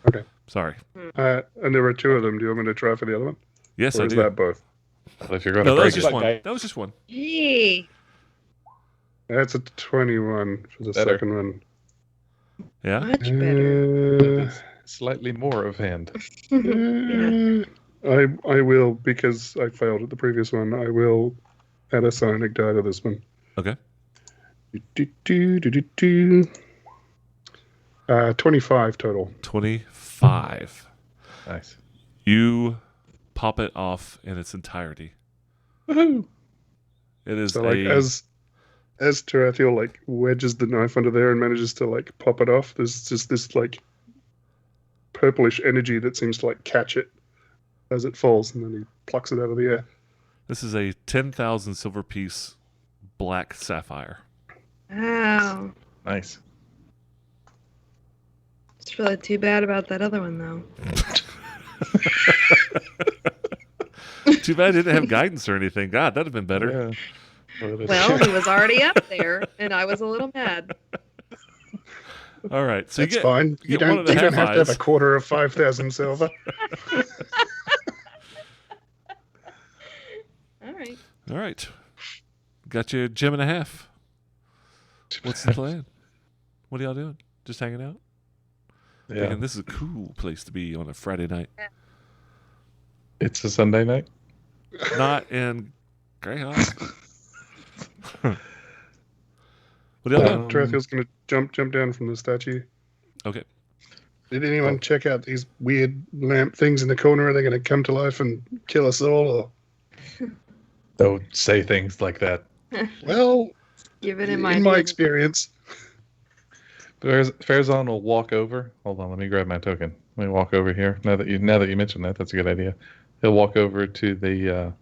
Okay. Sorry. And there are 2 of them. Do you want me to try for the other one? Yes, Or I is do. that both? Well, if you're going No, to that was break just it, one. Okay. That was just one. Gee. That's a 21 for the Better. second one. Yeah. Much better. slightly more of hand. I will, because I failed at the previous one, I will add a psionic die to this one. Okay. 25 total. 25. Nice. You pop it off in its entirety. Woohoo! It is So like as Tarathiel like wedges the knife under there and manages to like pop it off, there's just this like purplish energy that seems to like catch it as it falls, and then he plucks it out of the air. This is a 10,000 silver piece black sapphire. Wow. Nice. It's really too bad about that other one, though. Too bad it didn't have guidance or anything. God, that'd have been better. Yeah. Well, he was already up there, and I was a little mad. All right. So That's you get, fine. You get one don't and a half have to have a eyes. quarter of 5,000 silver. All right. All right. Got your gem and a half. What's the plan? What are y'all doing? Just hanging out? Yeah. Thinking this is a cool place to be on a Friday night. It's a Sunday night. Not in Greyhawk. What are y'all doing? Tarathiel's going to jump down from the statue. Okay. Did anyone check out these weird lamp things in the corner? Are they going to come to life and kill us all? Or? Don't say things like that. Well, Give it in in my my experience. Farazan will walk over. Hold on, let me grab my token. Let me walk over here. Now that you mentioned that, that's a good idea. He'll walk over to the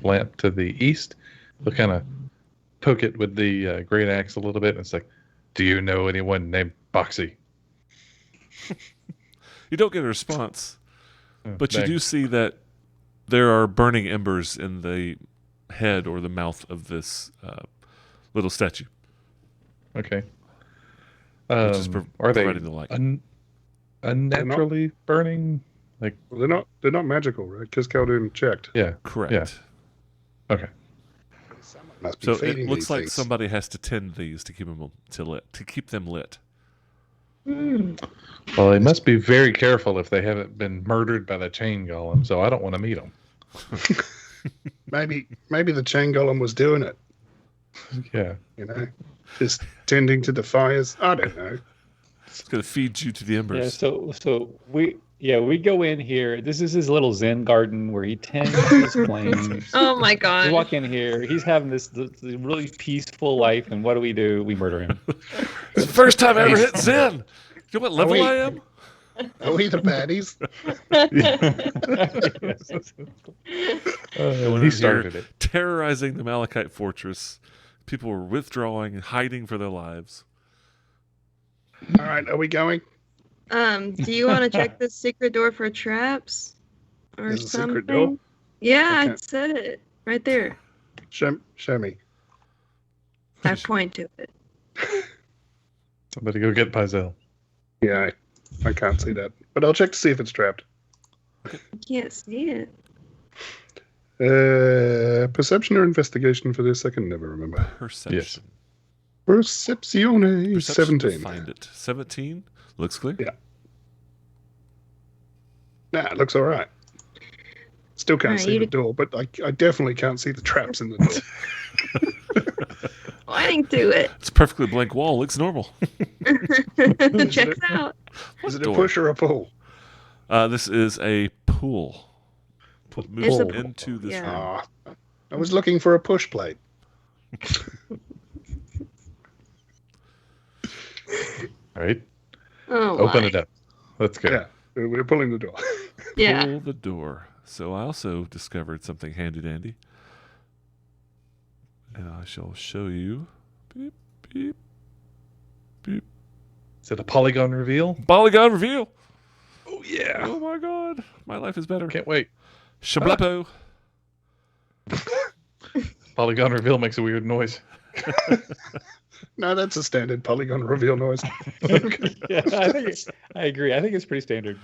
lamp to the east, He'll kind of poke it with the great axe a little bit, and it's like, "Do you know anyone named Boxy?" You don't get a response, Oh, but you dang. do see that there are burning embers in the head or the mouth of this little statue, Okay. which is Are they providing the light. unnaturally burning? Like, Well, they're not magical, right? Because Khaldun checked. yeah. Correct. Yeah. Okay. Someone must be So it feeding looks these like things. somebody has to tend these to keep them lit. Well, they must be very careful if they haven't been murdered by the chain golem. So I don't want to meet them. Maybe the chain golem was doing it. Yeah. You know, just tending to the fires. I don't know. It's going to feed you to the Yeah, embers. so we go in here. This is his little Zen garden where he tends his flames. Oh my We god. walk in here. He's having this really peaceful life, and what do? We murder him. It's the first time I ever hit Zen. You know what level wait. I am? Are we the baddies? Going in He here, started it. terrorizing the Malachite fortress. People were withdrawing and hiding for their lives. All right, are we going? Do you want to check the secret door for traps or There's a something? secret door? Yeah, Okay. I said it right there. Show me. I point to it. Somebody go get Pizel. Yeah, I can't see that, but I'll check to see if it's trapped. I can't see it. Perception or investigation for this? I can never remember. Perception. Perceptione. Perception to 17. Find it. 17. Looks clear. Yeah. Nah, it looks all right. Still can't Alright, see you the d- door, but I definitely can't see the traps in the door. Pointing to it. It's a perfectly blank wall. Looks normal. Checks out. Is it door? a push or a pull? This is a pool. Moves It's a pool. into this Yeah. room. Ah, I was looking for a push plate. All right. Oh, Open my. it up. Let's go. Yeah, we're pulling the door. Yeah. Pull the door. So I also discovered something handy dandy. And I shall show you. Beep, beep, beep. Is it a polygon reveal? Polygon reveal. Oh, yeah. Oh my god. My life is better. Can't wait. Shablepo. Polygon reveal makes a weird noise. No, that's a standard polygon reveal noise. Yeah, I agree. I think it's pretty standard.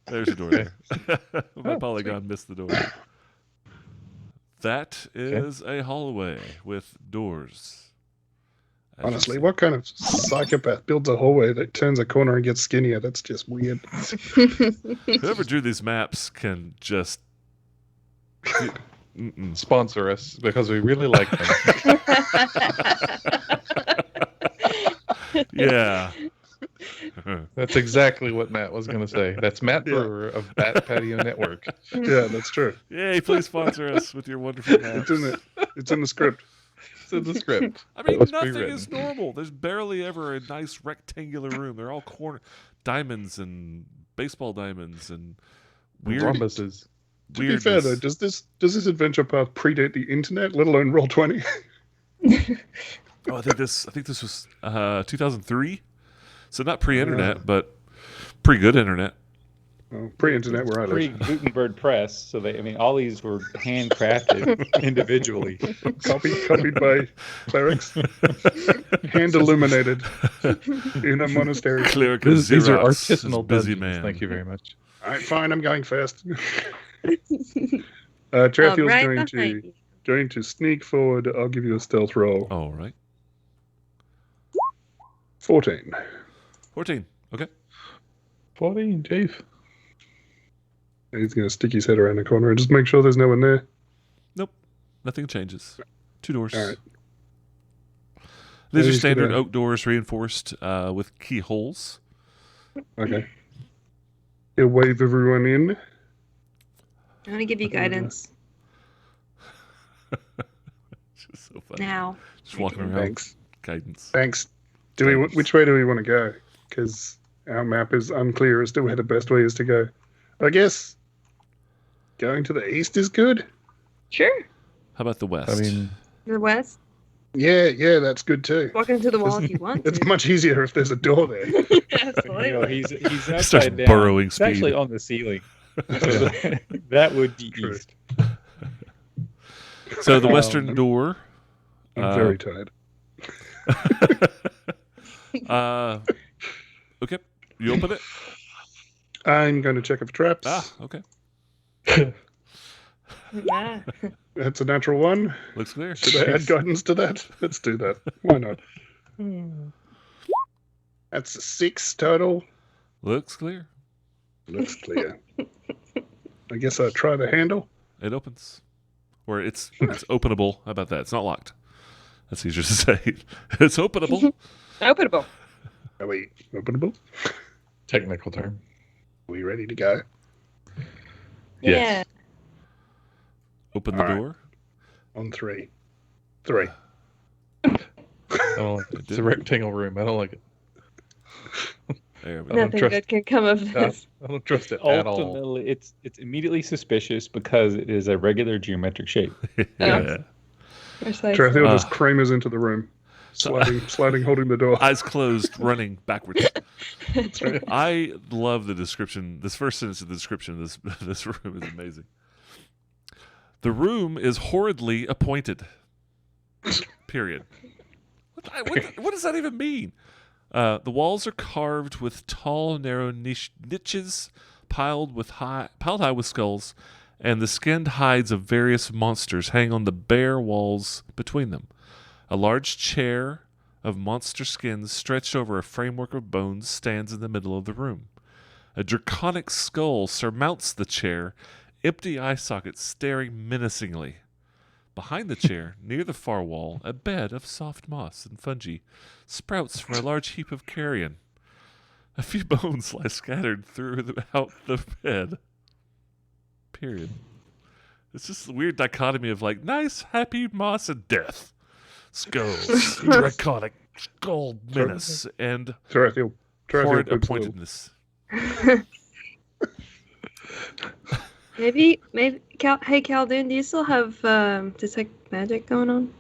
There's a door there. My polygon missed the door. That is a hallway with doors. As you Honestly, see. what kind of psychopath builds a hallway that turns a corner and gets skinnier? That's just weird. Whoever drew these maps can just. Mm-mm. Sponsor us because we really like them. Yeah. That's exactly what Matt was going to say. That's Matt Yeah. Brewer of Bat Patio Network. Yeah, that's true. Yay, please sponsor us with your wonderful maps. It's in the script. It's in the script. I mean, Let's be nothing written. is normal. There's barely ever a nice rectangular room. They're all corner diamonds and baseball diamonds and weird. Rhombuses. To be fair though, does this adventure path predate the internet, let alone Roll20? Oh, I think this was 2003. So not pre-internet, but pretty good internet. Oh, pre-internet where I live. Pre-Gutenberg press, so all these were handcrafted individually. Copied by clerics, hand illuminated in a monastery. Cleric These are Xerox, artisanal busy dungeons. man. Thank you very much. All right, fine, I'm going first. Trathiel's right going to sneak forward. I'll give you a stealth roll. All right. 14. 14. Okay. 14, Chief. He's going to stick his head around the corner and just make sure there's no one there. Nope. Nothing changes. 2 doors. All right. These are He's standard gonna- oak doors reinforced with keyholes. Okay. He'll wave everyone in. I'm going to give you guidance Just so funny. now. Just walking around. Thanks. Guidance. Thanks. Which way do we want to go? Because our map is unclear as to where the best way is to go. I guess going to the east is good. Sure. How about the west? I mean, The west. Yeah, that's good too. Walk into the wall if you want It's to. much easier if there's a door there. Absolutely. He's Starts upside down. burrowing It's actually speed. on the ceiling. So that would be True. east. So the western door. I'm very tired. Okay, you open it. I'm going to check for traps. Okay. Yeah. That's a natural one. Looks clear. Should I add guidance to that? Let's do that. Why not? That's a 6 total. Looks clear. Looks clear. I guess I'll try the handle. It opens. Or it's openable. How about that? It's not locked. That's easier to say. It's openable. Openable. Are we openable? Technical term. Are we ready to go? Yes. Open the All right. door. On 3. 3. I don't like it. It's a rectangle room. I don't like it. There we I go. don't Nothing trust- good can come of this. I don't trust it at all. Ultimately, it's immediately suspicious because it is a regular geometric shape. Yeah. Precisely. Trathiel just Kramers into the room. So- Sliding, holding the door. Eyes closed, running backwards. That's right. I love the description. This first sentence of the description of this room is amazing. The room is horridly appointed. Period. What does that even mean? The walls are carved with tall, narrow niches piled high with skulls, and the skinned hides of various monsters hang on the bare walls between them. A large chair of monster skins stretched over a framework of bones stands in the middle of the room. A draconic skull surmounts the chair, empty eye sockets staring menacingly. Behind the chair, near the far wall, a bed of soft moss and fungi sprouts from a large heap of carrion. A few bones lie scattered throughout the bed. Period. It's just a weird dichotomy of like nice, happy moss and death. Skulls, draconic, skull menace, and Trathiel horrid poops a little. appointedness. Maybe. Hey, Caldoon, do you still have detect magic going on?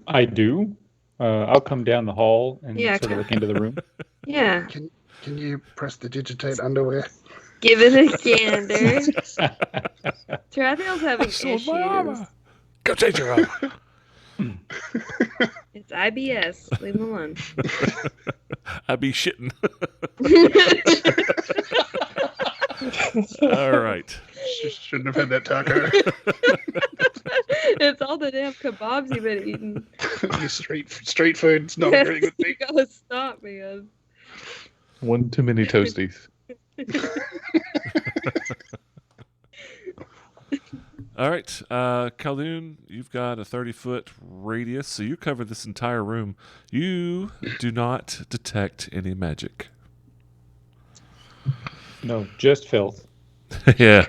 I do. I'll come down the hall and Yeah, sort of look into the room. Yeah. Can you press the digitate underwear? Give it a gander. Trathiel's having Sold my issues. armor. Go change your armor. It's IBS. Leave him alone. I'd be shitting. All right. Shouldn't have had that taco. It's all the damn kebabs you've been eating. Street food's not very good You thing. gotta stop, man. One too many toasties. All right. Caldoon, you've got a 30-foot radius, so you cover this entire room. You do not detect any magic. No, just filth. Yeah.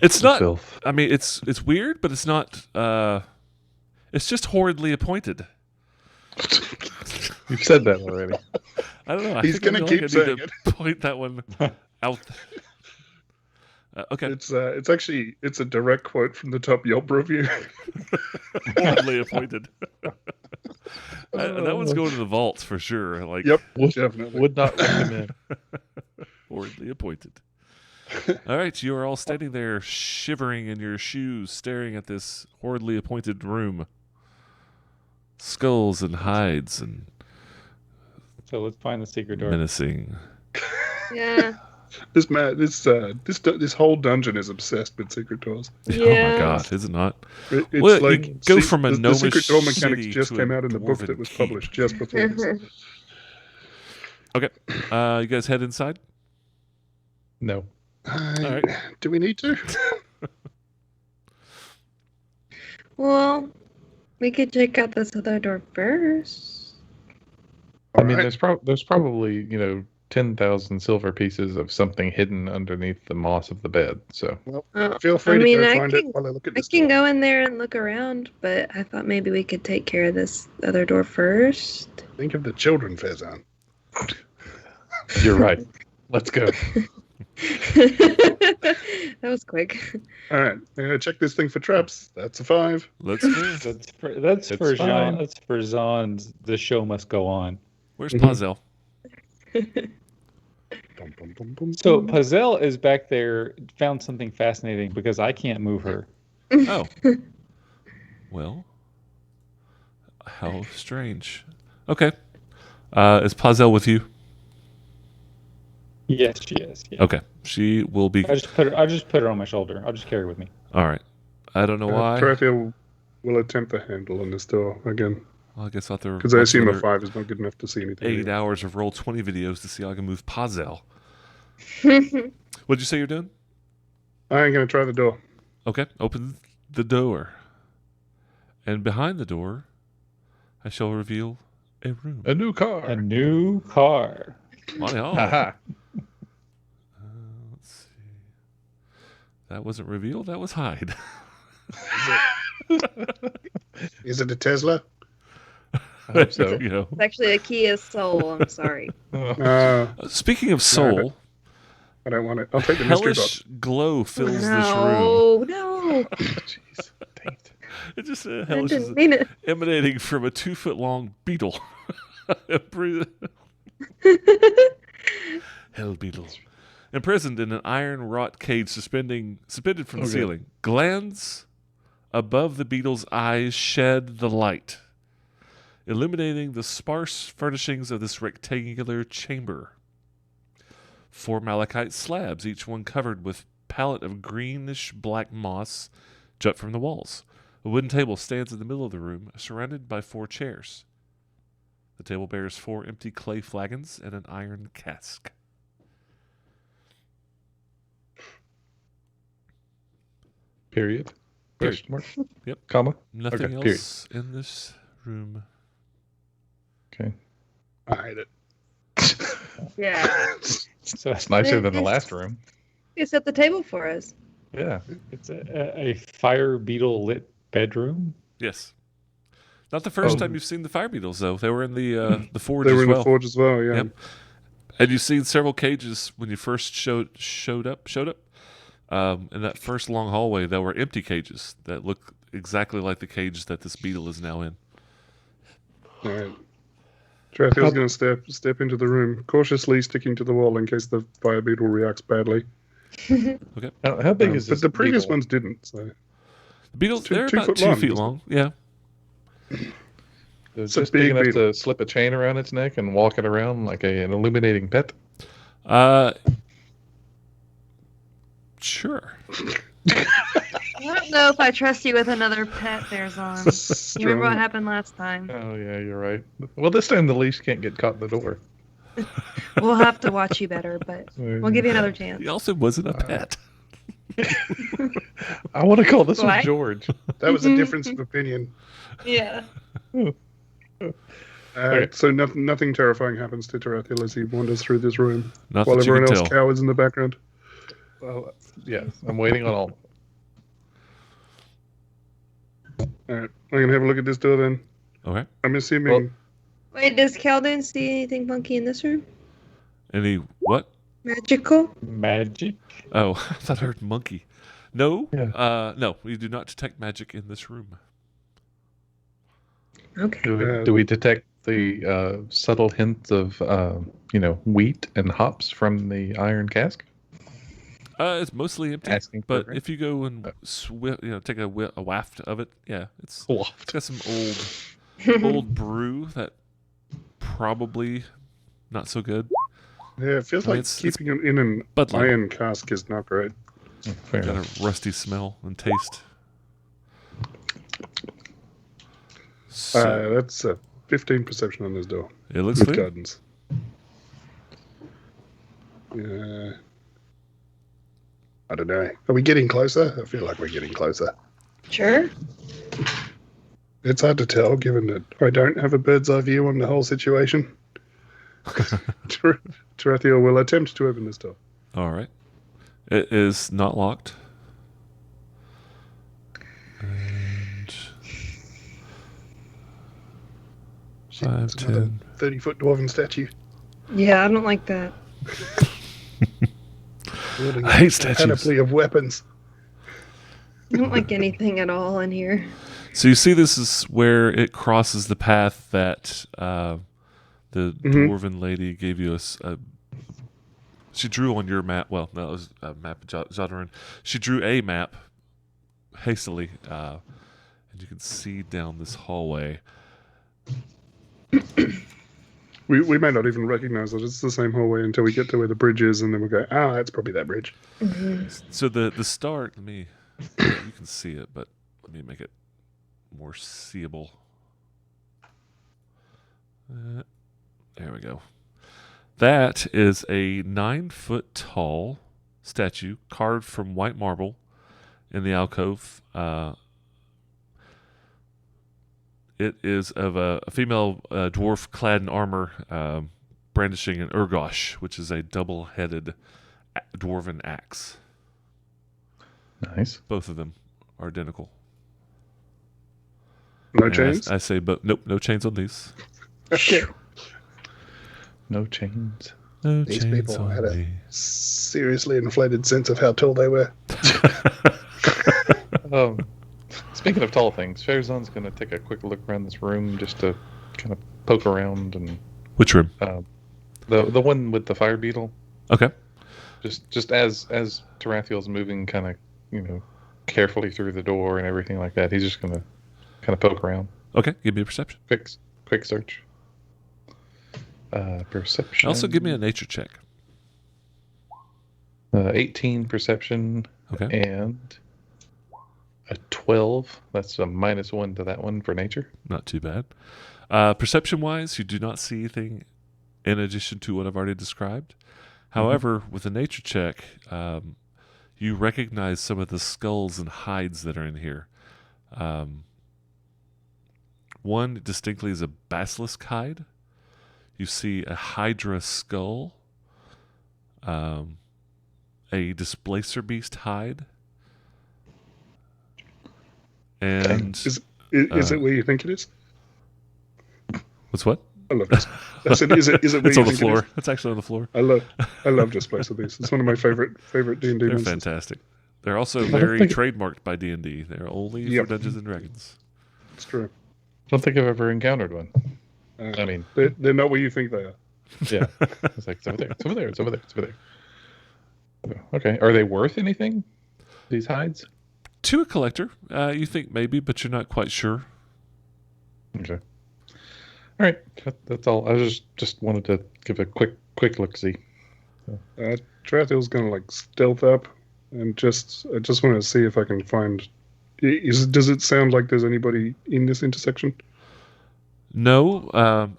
It's not. Filth. I mean, it's weird, but it's not. It's just horridly appointed. You've said that already. I don't know. He's going gonna to keep saying point that one out. Okay. It's a direct quote from the top Yelp review. Horribly appointed. That one's going to the vaults for sure. Like, Yep, Would, definitely. would not recommend. horribly appointed. All right, you are all standing there, shivering in your shoes, staring at this horridly appointed room. Skulls and hides and So let's find the secret door. menacing. Yeah. This whole dungeon is obsessed with secret doors. Yeah. Oh my god, is it not? It's Well, you like go from a the secret door gnomish mechanics city just to came a out in the book dwarven that was keep. published just before this. Okay, you guys head inside. No. right. Do we need to? Well, we could check out this other door first. I mean, Alright. there's probably 10,000 silver pieces of something hidden underneath the moss of the bed. So Feel free I mean, to go I find can- it while I look at I this. can door. go in there and look around, but I thought maybe we could take care of this other door first. Think of the children, Fezan. you're right. Let's go. That was quick. All right, I'm gonna check this thing for traps. That's a 5. Let's go. That's It's for fine. Jean. That's for Zahn's. The show must go on. Where's Mhm. Pazel? Dum, dum, dum, dum, So dum. Pazel is back there. Found something fascinating because I can't move her. Oh. Well. How strange. Okay. Is Pazel with you? Yes, she is. Yeah. Okay. She will be. I just put her on my shoulder. I'll just carry her with me. All right. I don't know why. Tarathiel will attempt the handle on this door again, Well, I guess I'll have to because I watch assume a another 5 is not good enough to see anything. 8 anyway. hours of Roll20 videos to see how I can move Pazel. What'd you say you're doing? I ain't gonna try the door. Okay. Open the door. And behind the door, I shall reveal a room. A new car. A new car. Haha. Let's see. That wasn't revealed. That was hide. Is it a Tesla? I hope so. You know. It's actually a Kia Soul. I'm sorry. Speaking of soul, I don't want it. I'll take the mystery box. hellish glow fills this room. No. Jeez. Dang it. It just I hellish is didn't mean it. emanating from a 2-foot-long beetle. Hell beetle. Imprisoned in an iron-wrought cage suspended from the Okay. ceiling. Glands above the beetle's eyes shed the light, illuminating the sparse furnishings of this rectangular chamber. 4 malachite slabs, each one covered with palette of greenish-black moss, jut from the walls. A wooden table stands in the middle of the room, surrounded by 4 chairs. The table bears 4 empty clay flagons and an iron cask. Period. Question mark. Yep. Comma. Nothing Okay, period. else in this room. Okay. I hate it. Yeah. So That's nicer than the last room. You set the table for us. Yeah. it's a fire beetle lit bedroom. Yes. Not the first Oh. time you've seen the fire beetles, though. They were in the forge They were as in well. the forge as well, yeah. Yep. And you've seen several cages when you first showed up. In that first long hallway, there were empty cages that look exactly like the cage that this beetle is now in. All right. Tarathiel's going to step into the room, cautiously sticking to the wall in case the fire beetle reacts badly. How big is this? But the previous beetle? ones didn't, so... The beetles, Two- they're 2 about foot 2 long, feet isn't it? long. Yeah. It's a just big big enough beetle. to slip a chain around its neck and walk it around like an illuminating pet. Sure. I don't know if I trust you with another pet there, Zon. You remember what happened last time? Oh yeah, you're right. Well, this time the leash can't get caught in the door. We'll have to watch you better, but we'll give you another chance. He also wasn't a pet. I want to call this Why? one George. That was a difference of opinion. Yeah. So nothing terrifying happens to Tarathiel as he wanders through this room, Not while that you everyone can else tell. cowers in the background. Well, yeah, I'm waiting on all. All right, I'm going to have a look at this door then. Okay. I'm assuming... Wait, does Keldon see anything funky in this room? Any what? Magical? Magic. Oh, I thought I heard monkey. No. Yeah. No, we do not detect magic in this room. Okay. Do we detect the subtle hints of wheat and hops from the iron cask? It's mostly empty. Asking for But it. if you go and take a waft of it, yeah, it's got some old brew that probably not so good. Yeah, it feels I mean, like it's keeping it in an Bud Light. iron cask is not great. Fair Got enough. a rusty smell and taste. So, That's a 15 perception on this door. it looks With clear. guidance. Yeah. I don't know. Are we getting closer? I feel like we're getting closer. Sure. It's hard to tell, given that I don't have a bird's eye view on the whole situation. Tarathiel will attempt to open this door. All right. It is not locked. And 5, It's another 10. 30-foot dwarven statue. Yeah, I don't like that. Wielding I hate a statues. panoply of weapons. I don't like anything at all in here. So you see, this is where it crosses the path that the dwarven lady gave you she drew on your map. Well, no, it was a map of Jotun. She drew a map hastily, and you can see down this hallway. We may not even recognize that it's the same hallway until we get to where the bridge is, and then we'll go, that's probably that bridge. So the start, you can see it, but let me make it more seeable. There we go. That is a 9-foot tall statue carved from white marble in the alcove. It is of a female dwarf clad in armor, brandishing an urgosh, which is a double-headed dwarven axe. Nice. Both of them are identical. No And chains? I say, but nope, no chains on these. Okay. No chains. No These chains people on had a me. seriously inflated sense of how tall they were. Speaking of tall things, Farazan's going to take a quick look around this room just to kind of poke around and Which room? the one with the fire beetle. Okay. Just as Tarathiel's moving kind of, carefully through the door and everything like that, he's just going to kind of poke around. Okay, give me a perception. Quick search. Perception. Also, give me a nature check. 18 perception. Okay. And a 12. That's a -1 to that one for nature. Not too bad. Perception-wise, you do not see anything in addition to what I've already described. However, with a nature check, you recognize some of the skulls and hides that are in here. One distinctly is a basilisk hide. You see a hydra skull, a displacer beast hide, and Is it where you think it is? what's what? I love this. I said, is it where It's you on the think floor. it is? It's actually on the floor. I love Displacer Beast. It's one of my favorite D&D They're monsters. fantastic. They're also very trademarked by D&D. They're only for Dungeons and Dragons. It's true. I don't think I've ever encountered one. I mean, they're not where you think they are. yeah. It's like, it's over there. It's over there. It's over there. It's over there. Okay. Are they worth anything? These hides? To a collector, you think maybe, but you're not quite sure. Okay. All right. That's all. I just wanted to give a quick look-see. Tarathiel's gonna like stealth up and I just want to see if I can find. Does it sound like there's anybody in this intersection? No,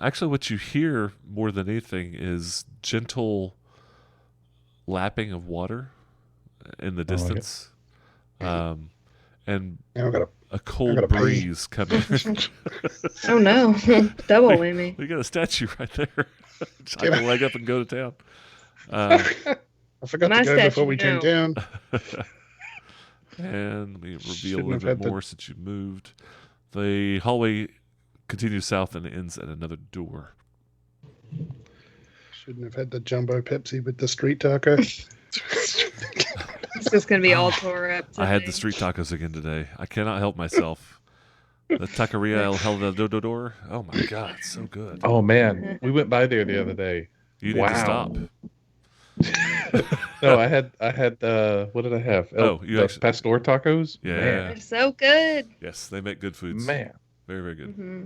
actually, what you hear more than anything is gentle lapping of water in the distance, and Now I gotta a cold gotta pee. breeze coming. Oh no, double whammy. We got a statue right there. Just I can leg up and go to town. I forgot My to go before statue, we came no. down. And let me reveal Shouldn't a have little had bit the- more since you moved. The hallway continues south and ends at another door. Shouldn't have had the jumbo Pepsi with the street taco. It's just gonna be all tore up. I had the today. street tacos again today. I cannot help myself. The taqueria El Heldador. Oh my god, so good. Oh man, we went by there the other day. You need to stop. No, I had what did I have? You the actually- pastor tacos. Yeah. They're so good. Yes, they make good foods. Man, Very, very good. Hmm.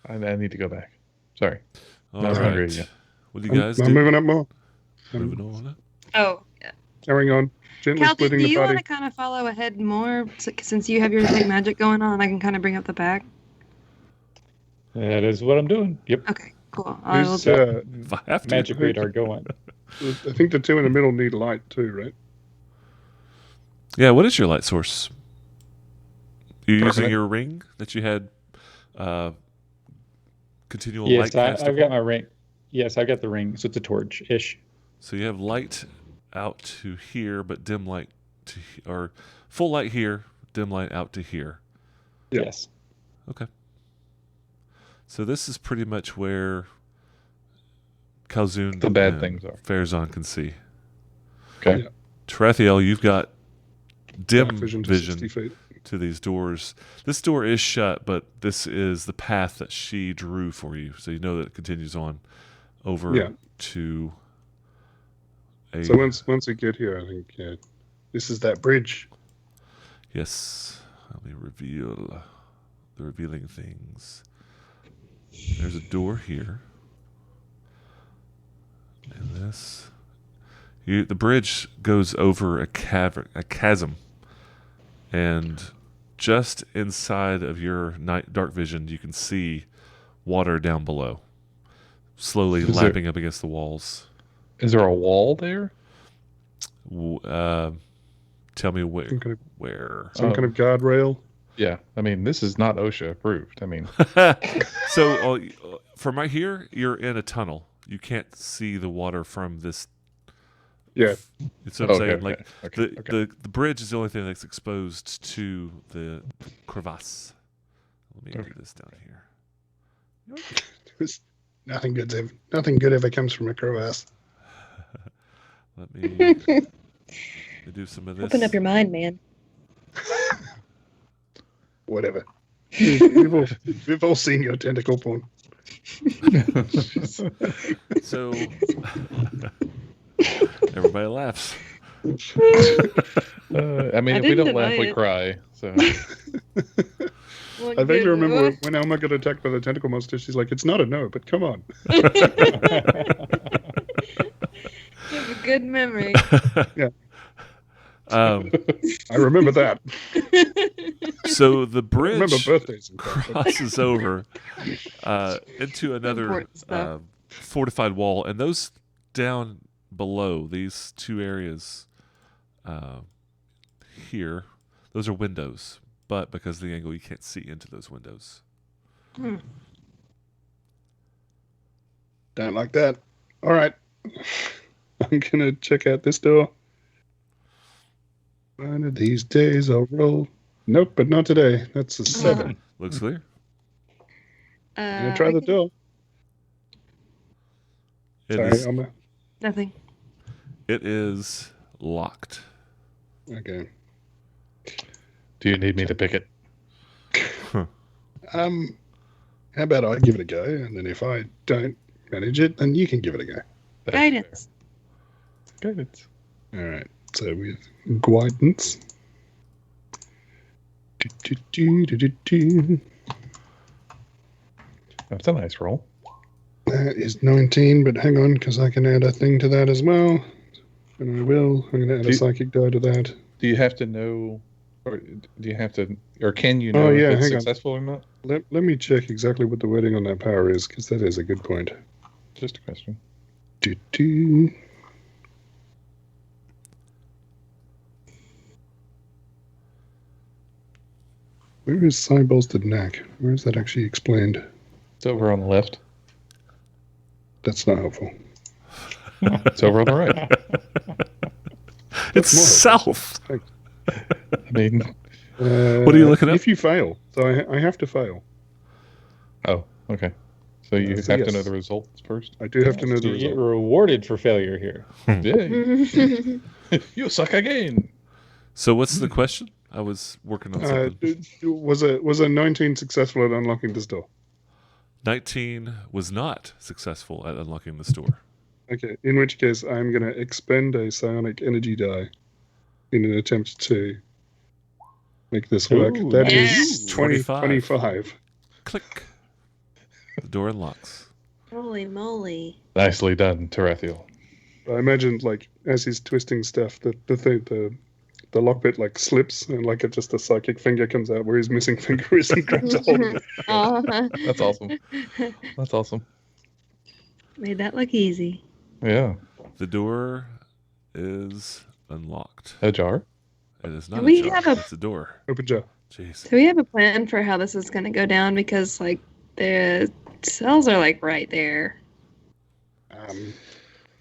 I need to go back. Sorry. All I was right. hungry again. What do you guys I'm do? moving up more. Moving on. Oh, yeah. Carrying on. Gently Caldy, splitting do the you want party. to kind of follow ahead more since you have your detect magic going on? I can kind of bring up the back. That is what I'm doing. Yep. Okay, cool. I will Who's, do. If I have to. Magic radar going. I think the two in the middle need light too, right? Yeah, what is your light source? You're using Permanent. your ring that you had continual light Yes, cast I've got upon? my ring. Yes, I got the ring. So it's a torch-ish. So you have light out to here, but dim light to or full light here, dim light out to here. Yeah. Yes. Okay. So this is pretty much where Calzoon The bad and things are. Farazan can see. Okay. Yeah. Tarathiel, you've got dim Dark vision vision to 60 feet. to these doors. This door is shut, but this is the path that she drew for you, so you know that it continues on over to a. So once we get here, I think this is that bridge. Yes, let me reveal the revealing things. There's a door here, and this. The bridge goes over a chasm, and just inside of your dark vision, you can see water down below, slowly lapping up against the walls. Is there a wall there? Tell me where. Some kind of guardrail. Yeah, I mean, this is not OSHA approved. I mean, So from right here, you're in a tunnel. You can't see the water from this. Yeah. It's what I'm saying. okay, Like okay. the bridge is the only thing that's exposed to the crevasse. Let me do this down here. Nothing good ever comes from a crevasse. Let me do some of this. Open up your mind, man. Whatever. We've all seen your tentacle porn. So everybody laughs. I mean, I if we didn't don't laugh, deny we it. cry. So Well, I vaguely good. remember when Elma got attacked by the tentacle monster, she's like, it's not a no, but come on. You have a good memory. I remember that. So the I remember bridge birthdays and stuff. but- crosses over into another Important stuff. fortified wall, and those down below these two areas here, those are windows, but because of the angle, you can't see into those windows. Don't like that. All right. I'm going to check out this door. One of these days I'll roll. Nope, but not today. That's a 7. Looks clear. I'm going to try the door. It Sorry, is- Elma. Nothing. it is locked. Okay. do you need me to pick it? How about I give it a go, and then if I don't manage it, then you can give it a go. That's Guidance. fair. Guidance. All right. So with guidance. That's a nice roll. That is 19, but hang on, because I can add a thing to that as well. And I will. I'm going to add a psychic die to that. Do you have to know, or do you have to, or can you know yeah, if it's hang on. successful or not? Let me check exactly what the wording on that power is, because that is a good point. Just a question. Where is Cybolstead Knack? Where is that actually explained? It's over on the left. That's not helpful. It's over on the right. It's more south. I mean, What are you looking at? If you fail. So I have to fail. oh, okay. So you So have to yes. know the results first. I do have to know the You get result. rewarded for failure here. Yeah, you suck again. So what's the question? I was working on something. Was a 19 successful at unlocking this door? 19 was not successful at unlocking this door. Okay, in which case I'm going to expend a psionic energy die in an attempt to make this work. Ooh, That nice. is 25. 25. Click. The door unlocks. Holy moly. Nicely done, Tarathiel. I imagine, like, as he's twisting stuff, the lock bit, like, slips and, like, just a psychic finger comes out where his missing finger is and grabs a hold of it. Aw. That's awesome. That's awesome. Made that look easy. Yeah. The door is unlocked. Ajar? It is not We a jar. have a- It's a door. Open jar. Jeez. So we have a plan for how this is going to go down because, like, the cells are, like, right there. I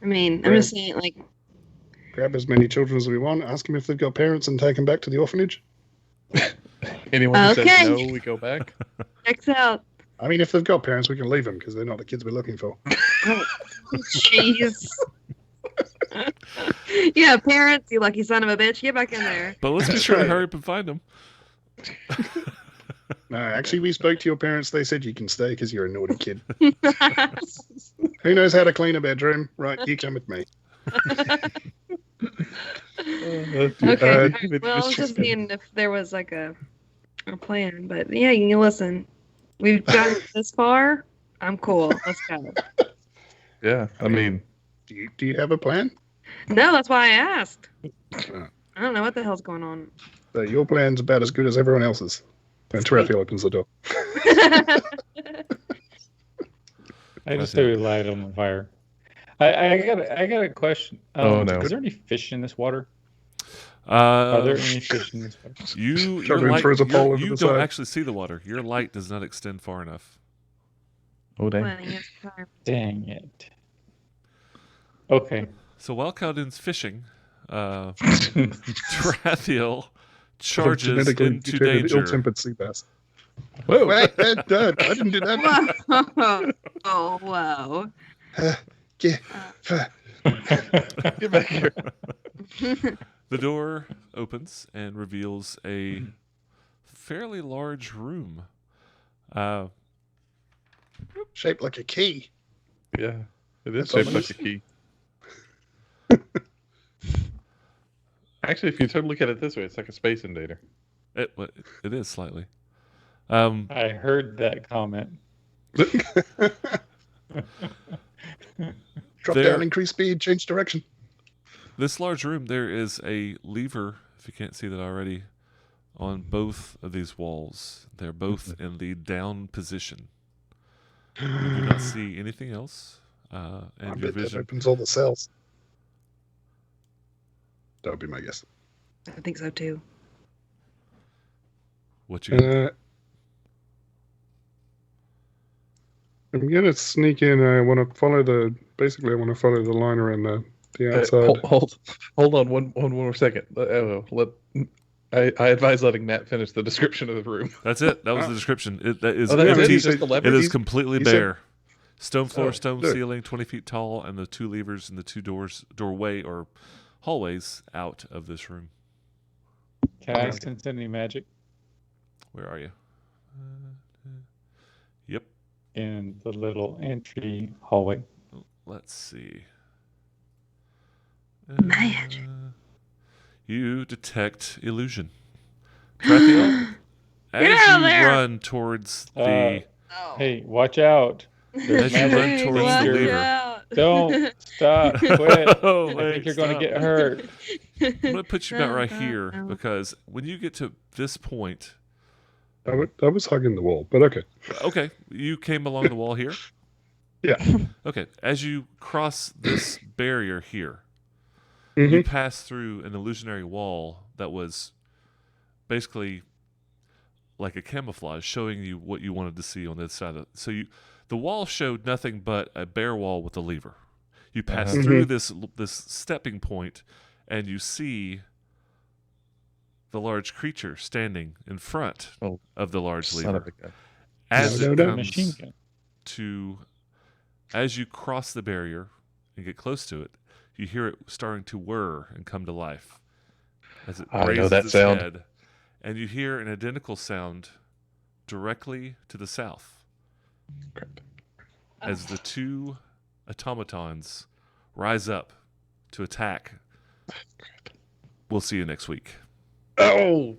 mean, I'm Right. just saying, like, Grab as many children as we want, ask them if they've got parents, and take them back to the orphanage. Anyone who Okay. says no, we go back. checks out. I mean, if they've got parents, we can leave them because they're not the kids we're looking for. Jeez. Yeah, parents, you lucky son of a bitch, get back in there. But let's be That's sure to right. hurry up and find them. No, actually, we spoke to your parents. They said you can stay because you're a naughty kid. Who knows how to clean a bedroom? Right, you come with me. Okay. Well, I was just seeing if there was like a plan, but yeah, you can listen. We've gotten this far. I'm cool. Let's go. Yeah, I mean, Do you have a plan? No, that's why I asked. Uh, I don't know what the hell's going on. So your plan's about as good as everyone else's. And Tarathiel opens the door. I just say we light it on the fire. I got a question. Oh, no. Is there any fish in this water? Are there Uh, any fish in this water? your Children light, throws a pole over you the don't side. actually see the water. Your light does not extend far enough. oh dang. Planning his time. Dang it. Okay. So while Khaldun's fishing, Tarathiel charges Genetically into mutated danger. ill-tempered sea bass. Whoa! Wait, Dad, I didn't do that. Whoa. Oh, whoa. Yeah. Get back here. The door opens and reveals a fairly large room. Shaped like a key. Yeah, it is That's shaped ominous. like a key. Actually, if you totally look at it this way, it's like a space invader. It is slightly. I heard that comment. Drop There- down, increase speed, change direction. This large room, there is a lever, if you can't see that already, on both of these walls. They're both in the down position. You do not see anything else, I and your bet that vision. opens all the cells. That would be my guess. I think so too. What you got? I'm gonna sneak in. I want to follow the. Basically, I want to follow the line around the outside. Hold on one more second. I advise letting Matt finish the description of the room. That's it. That was the description. That is Oh, that's empty. it? Just the It lever? is completely he said- bare. Stone floor, Oh, stone look. ceiling, 20 feet tall, and the two levers and the two doorway or hallways out of this room. Can I sense any magic Where are you? Yep. in the little entry hallway? Let's see. Magic. You detect illusion. Tarathiel, as Get out of you there! run towards the Oh. Hey, watch out. as you run magic towards the watch lever. out. Don't stop. Quit. Oh, I wait, think you're going stop. to get hurt. I'm gonna put you about right No, here no. because when you get to this point, I was hugging the wall, but okay. okay, you came along the wall here. Yeah. Okay, as you cross this barrier here, Mm-hmm. you pass through an illusionary wall that was basically like a camouflage, showing you what you wanted to see on this side. So the wall showed nothing but a bare wall with a lever. You pass Uh-huh. through this stepping point, and you see the large creature standing in front Oh, of the large Son lever. of a gun. As No, it no, no. comes Machine gun. as you cross the barrier and get close to it, you hear it starting to whir and come to life as it I know raises that its sound. head, and you hear an identical sound directly to the south Crap. as the two automatons rise up to attack. We'll see you next week. Oh!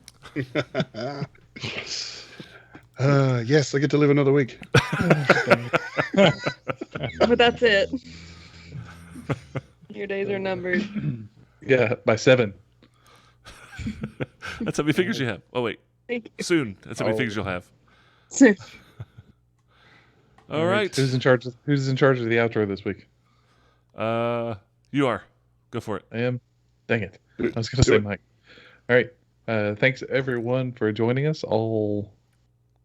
Yes, I get to live another week. But that's it. Your days are numbered. Yeah, by 7. That's how many figures you have. Oh wait, Thank you. soon. That's how many Oh. figures you'll have. So, All right. Who's in charge of the outro this week? You are. Go for it. I am. Dang it. I was going to say Mike. All right. Thanks everyone for joining us. All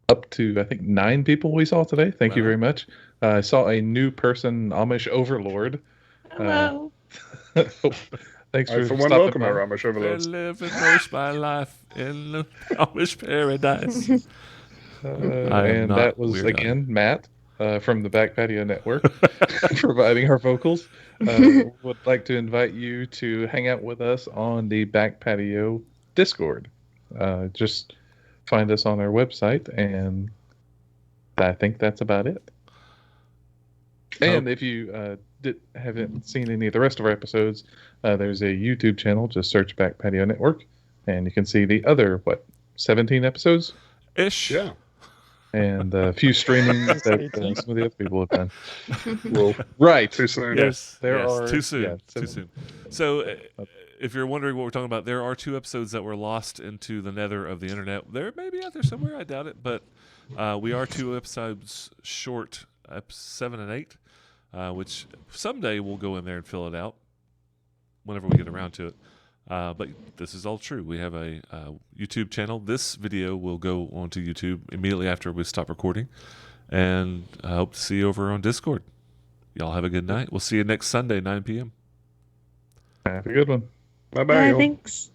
up to, I think, 9 people we saw today. Thank you Wow. very much. I saw a new person, Amish Overlord. hello. Thanks For for one, stopping welcome, by. our Amish I overlords. live and most my life in the Amish paradise. I am And not that was, Weird Al. again, Matt. from the Back Patio Network, providing our vocals, would like to invite you to hang out with us on the Back Patio Discord. Just find us on our website, and I think that's about it. And if you haven't seen any of the rest of our episodes, there's a YouTube channel. Just search Back Patio Network, and you can see the other, 17 episodes? Ish. Yeah. And a few streamings that some of the other people have done. Well, Right. too soon. Yes. There yes. are Too soon. yeah, Too soon. So, if you're wondering what we're talking about, there are 2 episodes that were lost into the nether of the internet. They're maybe out there somewhere. I doubt it, but we are 2 episodes short, 7 and 8, which someday we'll go in there and fill it out whenever we get around to it. But this is all true. We have a YouTube channel. This video will go onto YouTube immediately after we stop recording. And I hope to see you over on Discord. Y'all have a good night. We'll see you next Sunday, 9 p.m. Have a good one. Bye-bye. Thanks.